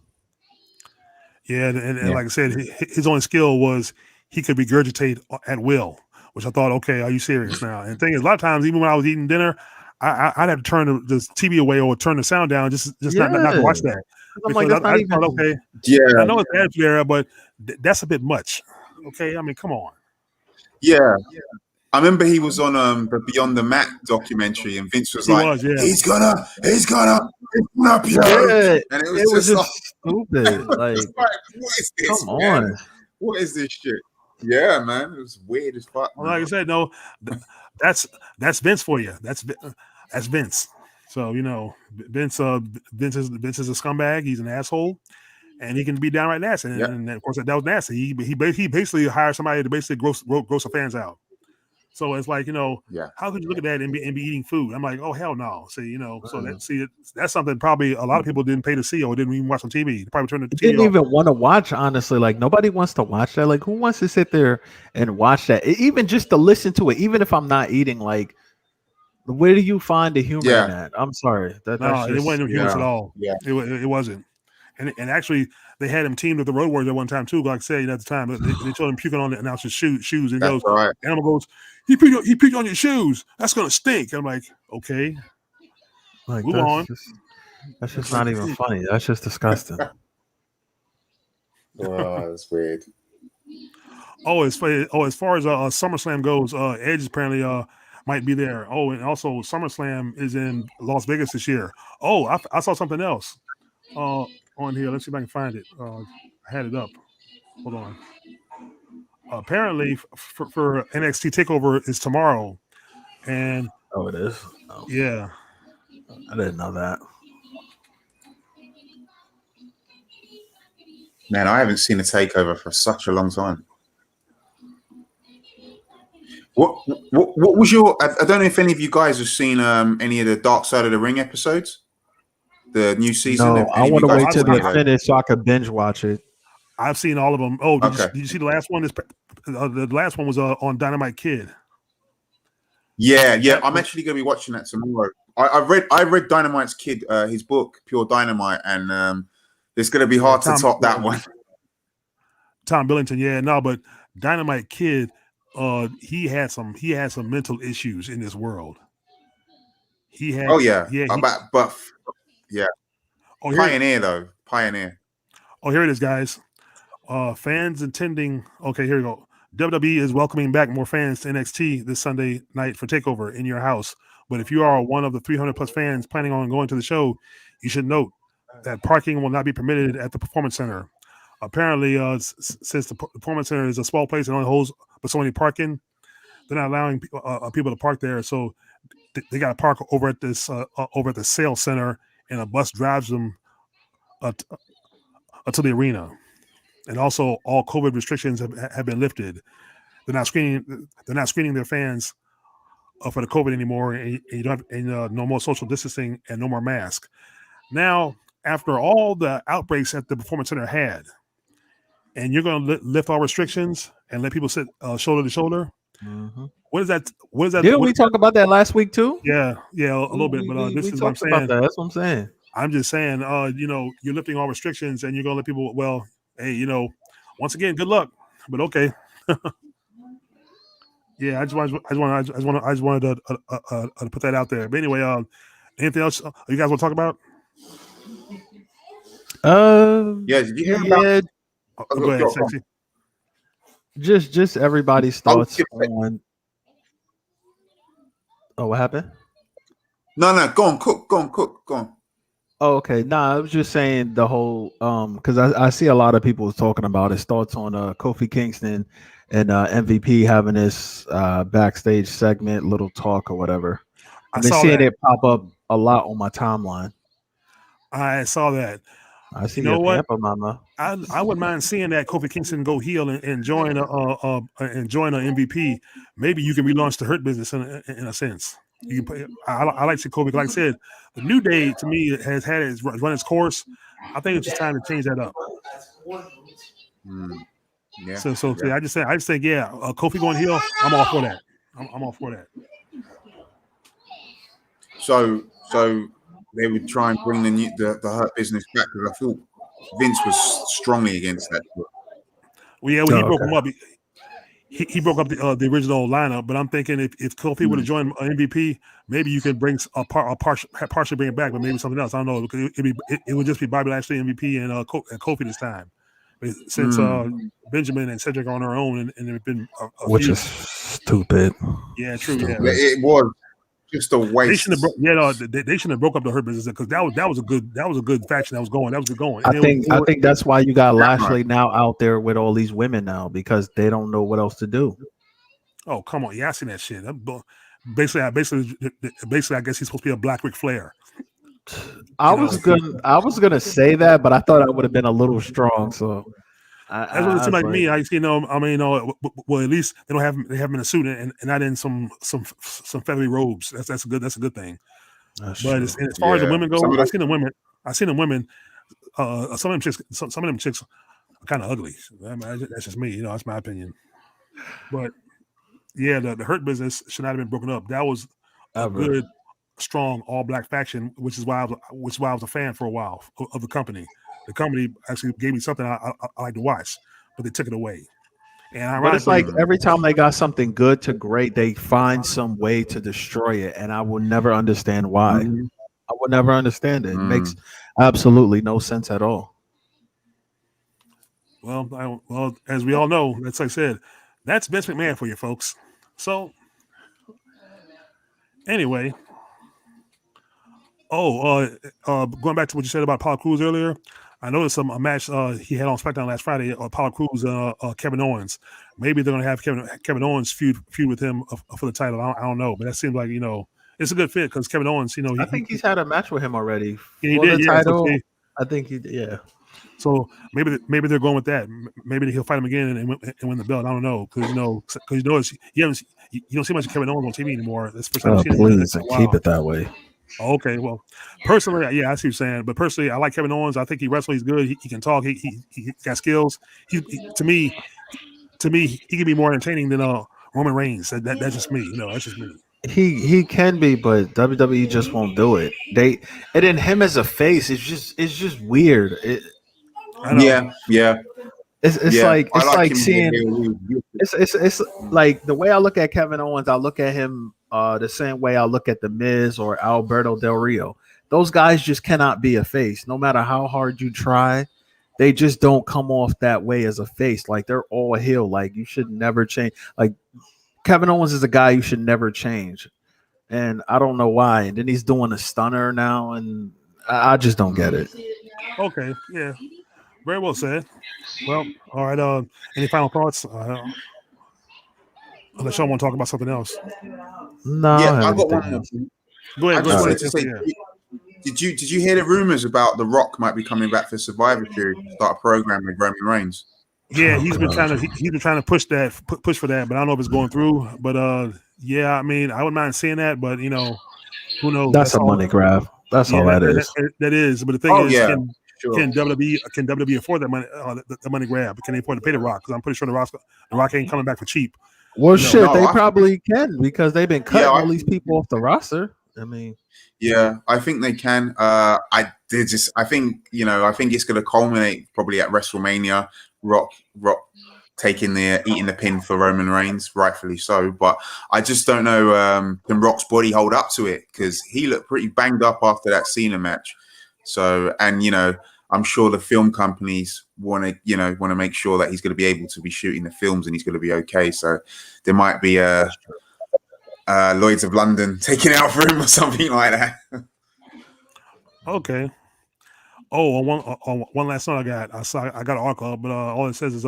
Yeah, and like I said, his only skill was he could regurgitate at will. Which I thought, okay, are you serious now? And the thing is, a lot of times, even when I was eating dinner, I'd have to turn the TV away or turn the sound down, just not to watch that.
I'm like, that's not even
okay.
Yeah,
I know it's bad there, but that's a bit much. Okay, I mean, come on.
Yeah. I remember he was on the Beyond the Mat documentary, and Vince was he's gonna up you.
Yeah,
and it was just
stupid. Like,
what is this?
Come on.
What is this shit? Yeah, man, it was weird as fuck.
Well, like I said, no, that's Vince for you. That's Vince. So Vince is a scumbag. He's an asshole, and he can be downright nasty. And of course, that was nasty. He basically hired somebody to basically gross the fans out. So it's like, how could you look at that and be eating food? I'm like, oh, hell no. See, so that's something probably a lot of people didn't pay to see or didn't even watch on TV. They probably turned the TV
didn't
off.
even want to watch, honestly. Like, nobody wants to watch that. Like, who wants to sit there and watch that? Even just to listen to it, even if I'm not eating, like, where do you find the humor in that? I'm sorry.
It wasn't humorous at all. Yeah. It wasn't. And actually, they had him teamed with the Road Warriors at one time, too. Like I said, at the time, they told him puking on the announcer's shoes. And goes, Animal goes, he puked on your shoes. That's going to stink. I'm like, okay.
Like,
move on.
That's just not even funny. That's just disgusting.
Oh, that's weird.
As far as SummerSlam goes, Edge apparently might be there. Oh, and also SummerSlam is in Las Vegas this year. Oh, I saw something else on here. Let's see if I can find it. I had it up. Hold on. Apparently, for NXT TakeOver is tomorrow, and
it is. Oh.
Yeah,
I didn't know that.
Man, I haven't seen a TakeOver for such a long time. What was your? I don't know if any of you guys have seen any of the Dark Side of the Ring episodes, the new season.
No,
Have
I
any of
want
you
to
guys
wait till
watched any
they
of those?
finish so I could binge watch it.
I've seen all of them. Oh, did
Okay.
you see the last one? The last one was on Dynamite Kid.
Yeah. I'm actually going to be watching that tomorrow. I read Dynamite's Kid, his book, Pure Dynamite, and it's going to be hard to top that one.
Tom Billington, yeah, no, but Dynamite Kid, he had some mental issues in this world. He had,
Oh yeah,
yeah,
but yeah,
oh,
Pioneer though, Pioneer.
Oh, here it is, guys. Fans intending. Okay, here we go. WWE is welcoming back more fans to NXT this Sunday night for Takeover in your house. But if you are one of the 300 plus fans planning on going to the show, you should note that parking will not be permitted at the Performance Center. Apparently, since the Performance Center is a small place and only holds but so many parking, they're not allowing people to park there. So they got to park over at this over at the sales center, and a bus drives them to the arena. And also, all COVID restrictions have been lifted. They're not screening their fans for the COVID anymore, and you don't have no more social distancing and no more masks. Now, after all the outbreaks that the Performance Center had, and you're going to lift all restrictions and let people sit shoulder to shoulder.
Mm-hmm.
What is that? What is that?
Didn't we talk about that last week too?
Yeah, a little bit. But this is what I'm saying.
About that. That's what I'm saying.
I'm just saying, you're lifting all restrictions, and you're going to let people. Well, hey, once again, good luck. But okay. Yeah, I just wanted to put that out there. But anyway, anything else you guys want to talk about?
Yeah, did you hear about?
Go ahead, Sexy.
Just everybody's thoughts on. Oh, what happened?
No, go on, Cook. Go on.
Oh, okay. Nah, I was just saying the whole because I see a lot of people talking about his thoughts on Kofi Kingston and MVP having this backstage segment, little talk or whatever. I've been seeing it pop up a lot on my timeline.
I saw that.
I see your Pampa mama.
I wouldn't mind seeing that Kofi Kingston go heel and join a MVP. Maybe you can relaunch the Hurt Business in a sense. You can. I like to see Kofi. Like I said, the New Day to me has had its run its course. I think it's just time to change that up.
Yeah.
So yeah. I just think Kofi going heel. I'm all for that. I'm all for that.
So they would try and bring the Hurt Business back, because I thought Vince was strongly against that.
Well, yeah, he broke him up. He broke up the original lineup, but I'm thinking if Kofi would have joined MVP, maybe you could bring partially bring it back, but maybe something else. I don't know. It would just be Bobby Lashley MVP and Kofi this time. But since Benjamin and Cedric are on their own, and there've been
which is stupid.
Yeah, true.
Stupid.
Yeah,
it was just a waste.
They shouldn't have broke up the Hurt Business, because that was a good faction that was going. That was good going.
I think that's why you got Lashley now out there with all these women now, because they don't know what else to do.
Oh, come on. Yeah, I seen that shit. Basically, I guess he's supposed to be a Black Ric Flair.
I was gonna say that, but I thought I would have been a little strong. So
that's what it seemed like me. At least they have him in a suit and not in some feathery robes. That's a good thing. But as far as the women go, I've seen the women. Some of them chicks are kind of ugly. That's just me. That's my opinion. But yeah, the Hurt Business should not have been broken up. That was a good, strong all black faction, which is why I was a fan for a while of the company. The company actually gave me something I like to watch, but they took it away. And
but it's like every time they got something good to great, they find some way to destroy it, and I will never understand why. I will never understand it. It makes absolutely no sense at all.
Well, as we all know, that's like I said, that's Vince McMahon for you folks. So anyway, going back to what you said about Apollo Crews earlier, I noticed a match he had on SmackDown last Friday. Apollo Crews, Kevin Owens. Maybe they're going to have Kevin Owens feud with him for the title. I don't know, but that seems like it's a good fit because Kevin Owens.
I think he's had a match with him already.
He did.
The title. I think he did. Yeah.
So maybe they're going with that. Maybe he'll fight him again and win the belt. I don't know because you don't see much of Kevin Owens on TV anymore. That's the first time I've seen him in
Please
a
and
while.
keep it that way.
Okay, well, personally, yeah, I see what you're saying. But personally, I like Kevin Owens. I think he wrestles. He's good. He can talk. He got skills. To me, he can be more entertaining than Roman Reigns. That's just me. That's just me.
He can be, but WWE just won't do it. And then him as a face, it's just weird.
I know.
Yeah.
It's like
I
it's like
him
seeing it's like the way I look at Kevin Owens, I look at him the same way I look at The Miz or Alberto Del Rio. Those guys just cannot be a face, no matter how hard you try. They just don't come off that way as a face. Like they're all heel. Like you should never change. Like Kevin Owens is a guy you should never change, and I don't know why. And then he's doing a stunner now, and I just don't get it.
Okay, yeah, very well said. Well, all right. Any final thoughts? Unless y'all want to talk about something else.
No,
Yeah,
I
I got one more.
else.
Go ahead.
I just wanted
Go
to
ahead.
say, did you hear the rumors about The Rock might be coming back for Survivor Series to start a program with Roman Reigns?
Yeah, he's been trying to push for that, but I don't know if it's going through. But yeah, I mean, I wouldn't mind seeing that, but who knows?
That's a money grab. That's all that is.
That is. But the thing is,
yeah,
can WWE afford that money? The money grab? Can they afford to pay The Rock? Because I'm pretty sure The Rock ain't coming back for cheap.
Well, they probably can because they've been cutting all these people off the roster. I mean,
yeah, I think they can. I think it's going to culminate probably at WrestleMania. Rock eating the pin for Roman Reigns, rightfully so. But I just don't know. Can Rock's body hold up to it? Because he looked pretty banged up after that Cena match. So, and I'm sure the film companies want to make sure that he's going to be able to be shooting the films and he's going to be okay. So there might be Lloyd's of London taking it out for him or something like that.
Okay. Oh, on one last note I got an article, but all it says is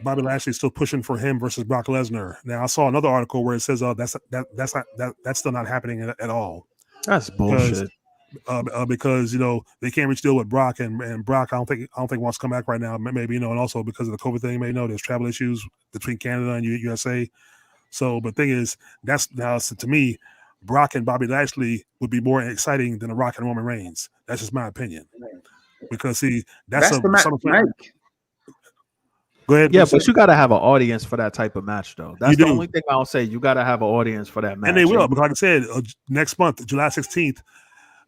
Bobby Lashley is still pushing for him versus Brock Lesnar. Now I saw another article where it says that's still not happening at all.
That's bullshit.
Because they can't reach deal with Brock and Brock I don't think wants to come back right now. Maybe and also because of the COVID thing, there's travel issues between Canada and USA. So, but the thing is, to me, Brock and Bobby Lashley would be more exciting than The Rock and Roman Reigns. That's just my opinion. Because see, that's the match. Go ahead.
Yeah, but you got to have an audience for that type of match, though. That's the only thing I'll say. You got to have an audience for that match,
and they will. Because like I said, next month, July 16th,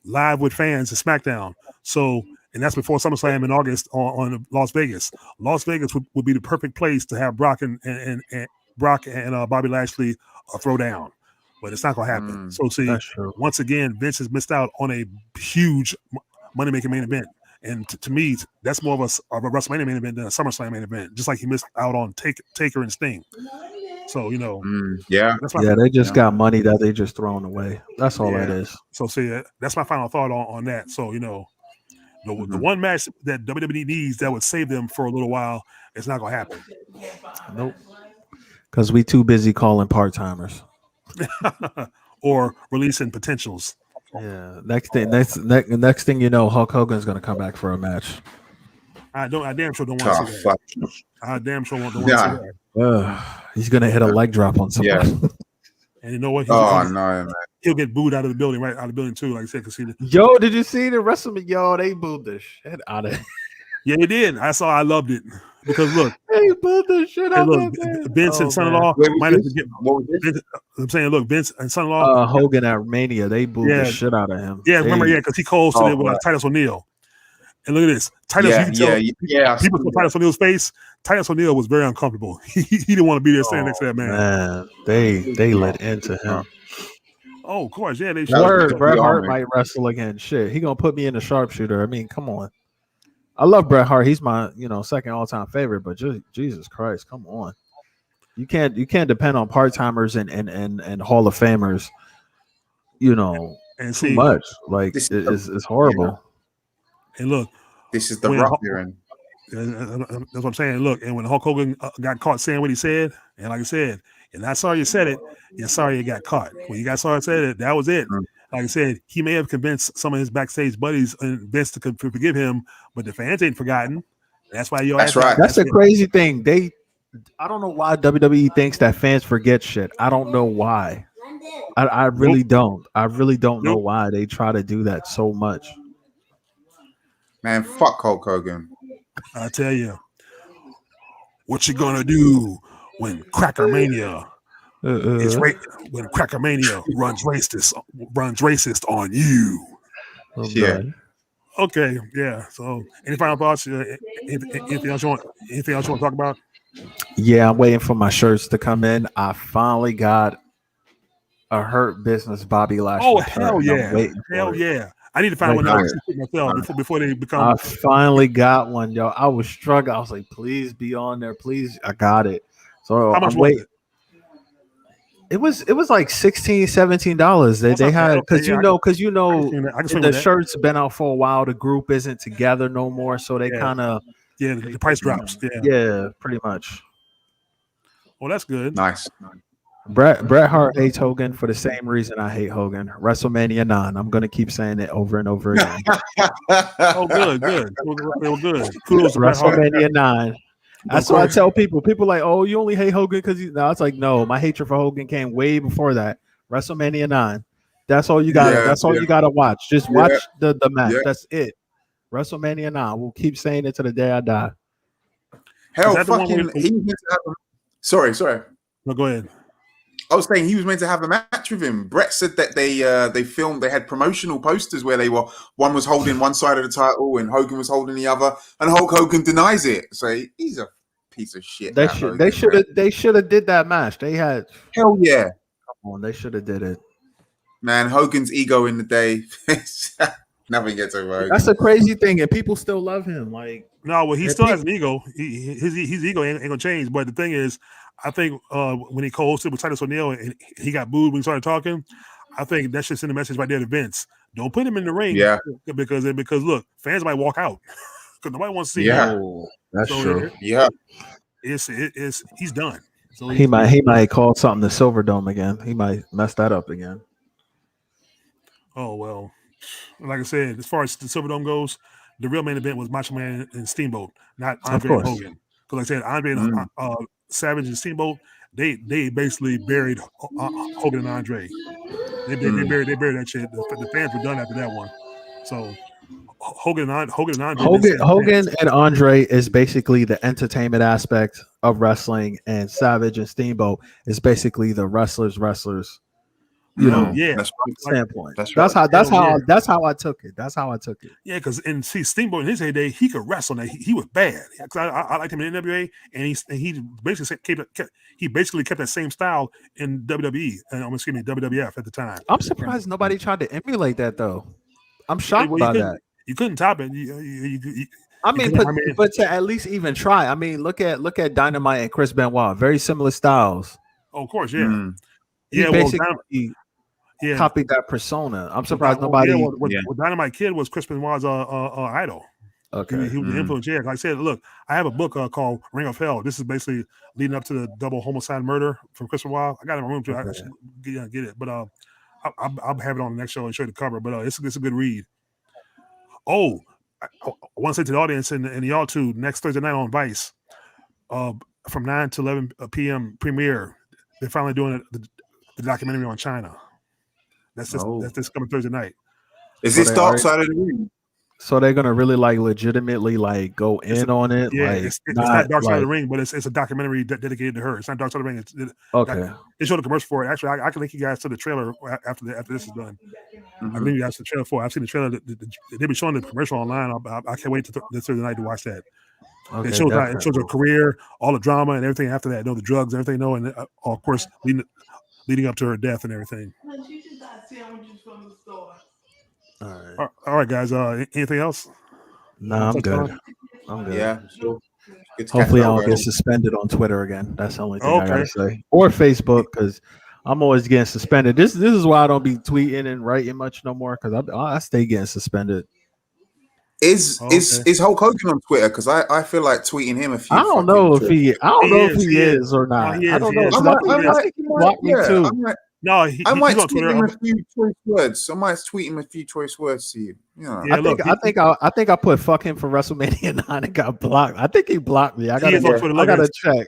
live with fans at SmackDown. So, and that's before SummerSlam in August on Las Vegas. Las Vegas would be the perfect place to have Brock and Bobby Lashley throw down. But it's not going to happen. So, see, once again, Vince has missed out on a huge money-making main event. And to me, that's more of a WrestleMania main event than a SummerSlam main event, just like he missed out on Taker and Sting. So,
they just got money that they just throwing away. That's all that is.
So, see, that's my final thought on that. So, the one match that WWE needs that would save them for a little while, it's not going to happen.
Nope. Because we too busy calling part-timers.
Or releasing potentials.
Yeah. Next thing you know, Hulk Hogan's going to come back for a match.
I damn sure don't want to see that. I damn sure don't want to see that.
He's going to hit a leg drop on somebody.
Yeah. And you know what? He'll get booed out of the building, right out of the building too. Like I said,
Yo, did you see the WrestleMania? Yo, they booed the shit out of it.
Yeah, they did. I loved it because look,
they booed the shit out of it.
Vince and son-in-law might have to get. I'm saying, look, Vince and son-in-law.
Hogan at Mania, they booed the shit out of him.
Yeah, remember, because he co-hosted it with Titus O'Neil. And look at this, Titus. People saw Titus O'Neil's face. Titus O'Neil was very uncomfortable. He didn't want to be there standing next to that man.
Man, they let into him.
Oh, of course, yeah. They
Bret Hart might wrestle again. Shit, he gonna put me in the sharpshooter. I mean, come on. I love Bret Hart. He's my second all-time favorite. But Jesus Christ, come on. You can't depend on part-timers and Hall of Famers.
And
too much. Like it's horrible.
And look,
this is the rock you're in.
That's what I'm saying. Look, and when Hulk Hogan got caught saying what he said, and like I said, and I saw you said it, you're sorry you got caught. When you got sorry said it, that was it. like I said, he may have convinced some of his backstage buddies and Vince to forgive him, but the fans ain't forgotten. That's why you.
That's right.
That's the crazy thing. I don't know why WWE thinks that fans forget shit. I don't know why. I really don't. I really don't know why they try to do that so much.
Man, fuck Hulk Hogan.
I tell you, what you gonna do when Crackermania when Crackermania runs racist on you?
Yeah.
Okay, yeah. So, any final thoughts? Anything else you want to talk about?
Yeah, I'm waiting for my shirts to come in. I finally got a Hurt Business Bobby Lashley.
Oh, hell yeah. Hell yeah. I need to find one out myself before they become.
I finally got one, yo. I was struggling. I was like, please be on there. Please. I got it. So
how much was it?
It was like $16, $17. They had because the shirt's been out for a while. The group isn't together no more, so they kind of
the price drops.
Yeah, pretty much.
Well, that's good.
Nice.
Bret Hart hates Hogan for the same reason I hate Hogan. WrestleMania 9. I'm gonna keep saying it over and over again.
Oh, good. They were good. Kudos to
WrestleMania 9. That's what I tell people. People like, oh, you only hate Hogan because he's. No, it's like, no, my hatred for Hogan came way before that. WrestleMania 9. That's all you got. That's all you got to watch. Just watch the match. That's it. WrestleMania 9. We'll keep saying it to the day I die.
Hell, fucking. Sorry.
No, go ahead.
I was saying he was meant to have a match with him. Brett said that they filmed. They had promotional posters where one was holding one side of the title and Hogan was holding the other, and Hulk Hogan denies it. So he's a piece of shit.
They should have did that match. They had
hell yeah.
Come on, they should have did it.
Man, Hogan's ego in the day. Nothing gets over Hogan.
That's a crazy thing, and people still love him. Like,
no, well, he still has an ego. His ego ain't gonna change. But the thing is, I think when he co-hosted with Titus O'Neil and he got booed when he started talking, I think that should send a message right there to Vince. Don't put him in the ring, because look, fans might walk out because nobody wants to see him.
Oh, that's true.
He's done. So
he might call something the Silverdome again. He might mess that up again.
Oh well, like I said, as far as the Silverdome goes, the real main event was Macho Man and Steamboat, not Andre and Hogan. Because like I said, Andre and Savage and Steamboat, they basically buried Hogan and Andre. They buried that shit. The fans were done after that one. So Hogan and
Andre is basically the entertainment aspect of wrestling, and Savage and Steamboat is basically the wrestlers. You know, standpoint. That's how I took it.
Yeah, because Steamboat in his heyday, he could wrestle. Now he was bad. I liked him in NWA, and he basically kept that same style in WWE and WWF at the time.
I'm surprised nobody tried to emulate that though. I'm shocked by that.
You couldn't top it.
But to at least even try. I mean, look at Dynamite and Chris Benoit, very similar styles.
Oh, of course, yeah.
Copied that persona. I'm surprised nobody.
Dynamite Kid was Chris Benoit's idol.
Okay,
he was the influence. Yeah, like I said, look, I have a book called Ring of Hell. This is basically leading up to the double homicide murder from Chris Benoit. I got it in my room too. I should get it, but I'll have it on the next show and show you the cover. But it's a good read. Oh, I want to say to the audience and y'all too, next Thursday night on Vice, from 9 to 11 p.m. premiere, they're finally doing the documentary on China. That's this coming Thursday night.
Is this Dark Side of the Ring?
So they're gonna really legitimately go in on it.
Yeah, it's not Dark Side of the Ring, but it's a documentary dedicated to her. It's not Dark Side of the Ring.
Okay.
They showed a commercial for it. Actually, I can link you guys to the trailer after this is done. I can link you guys to the trailer for it. I've seen the trailer. They've been showing the commercial online. I can't wait to this Thursday night to watch that. Okay, it shows her career, all the drama and everything after that. The drugs, everything. And of course leading up to her death and everything. All right, guys. Anything else?
No, I'm good.
Yeah.
Hopefully, I don't get suspended on Twitter again. That's the only thing I gotta say, or Facebook, because I'm always getting suspended. This is why I don't be tweeting and writing much no more, because I stay getting suspended.
Is Hulk Hogan on Twitter? Because I feel like tweeting him a few.
I don't know if he is or not. I don't know. I think he blocked me too.
No,
I might
he's on
tweet
Twitter.
him a few choice words. I might tweet him a few choice words to you. Yeah.
Yeah,
I think I put fuck him for WrestleMania 9 and got blocked. I think he blocked me.
he is on Twitter. Look,
I gotta check.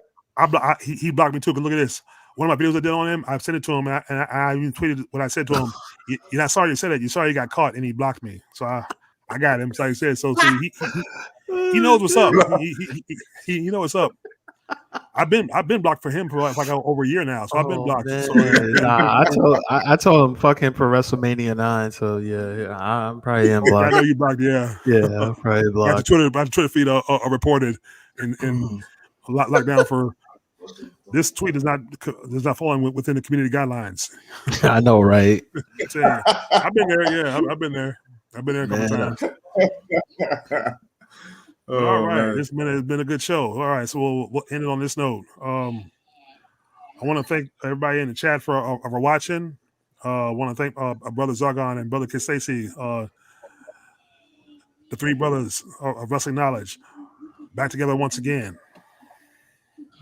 He blocked me too. Cause look at this. One of my videos I did on him, I've sent it to him, and I even tweeted what I said to him. You're not sorry you said it. You're sorry you got caught, and he blocked me. So I got him. So he said. So see, he knows what's up. He knows what's up. I've been blocked for him for like over a year now. So I've been blocked. So,
I told him fuck him for WrestleMania 9. So yeah, I'm probably in blocked.
I know you blocked. Yeah,
I'm probably blocked.
My Twitter feed are reported and locked down for. This tweet is not falling within the community guidelines.
I know, right?
I've been there. Yeah, I've been there. I've been there a couple times. All right, man. This has been a good show. All right, so we'll end it on this note. I want to thank everybody in the chat for watching. I want to thank Brother Zargon and Brother Kid Stacy, the three brothers of wrestling knowledge, back together once again.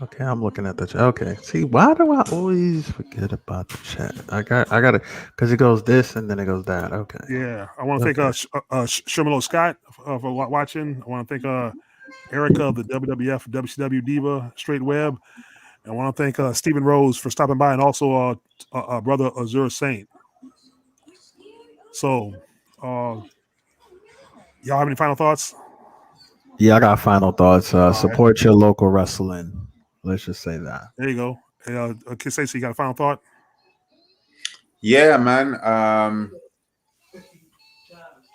Okay, I'm looking at the chat. Okay, see, why do I always forget about the chat? I got it because it goes this and then it goes that. Okay.
Yeah, I want to thank Shermelo Scott for watching. I want to thank Erica of the WWF WCW Diva Straight Web. And I want to thank Stephen Rose for stopping by, and also Brother Azure Saint. So, y'all have any final thoughts?
Yeah, I got final thoughts. Support your local wrestling. Let's just say that.
There you go. Hey, Kid Stacey, you got a final thought?
Yeah, man.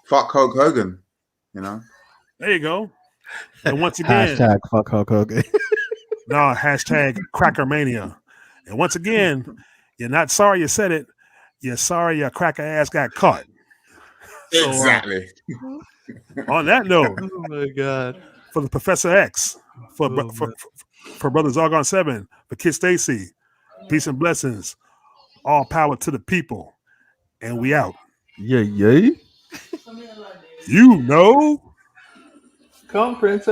Fuck Hulk Hogan. You know.
There you go. And once again,
hashtag fuck Hulk Hogan.
No, hashtag Crackermania. And once again, you're not sorry you said it. You're sorry your cracker ass got caught. So,
exactly.
On that note,
oh my God,
for the Professor X, for Brother Zargon 7, for Kid Stacy, peace and blessings, all power to the people, and we out.
Yeah.
You know.
Come, princess.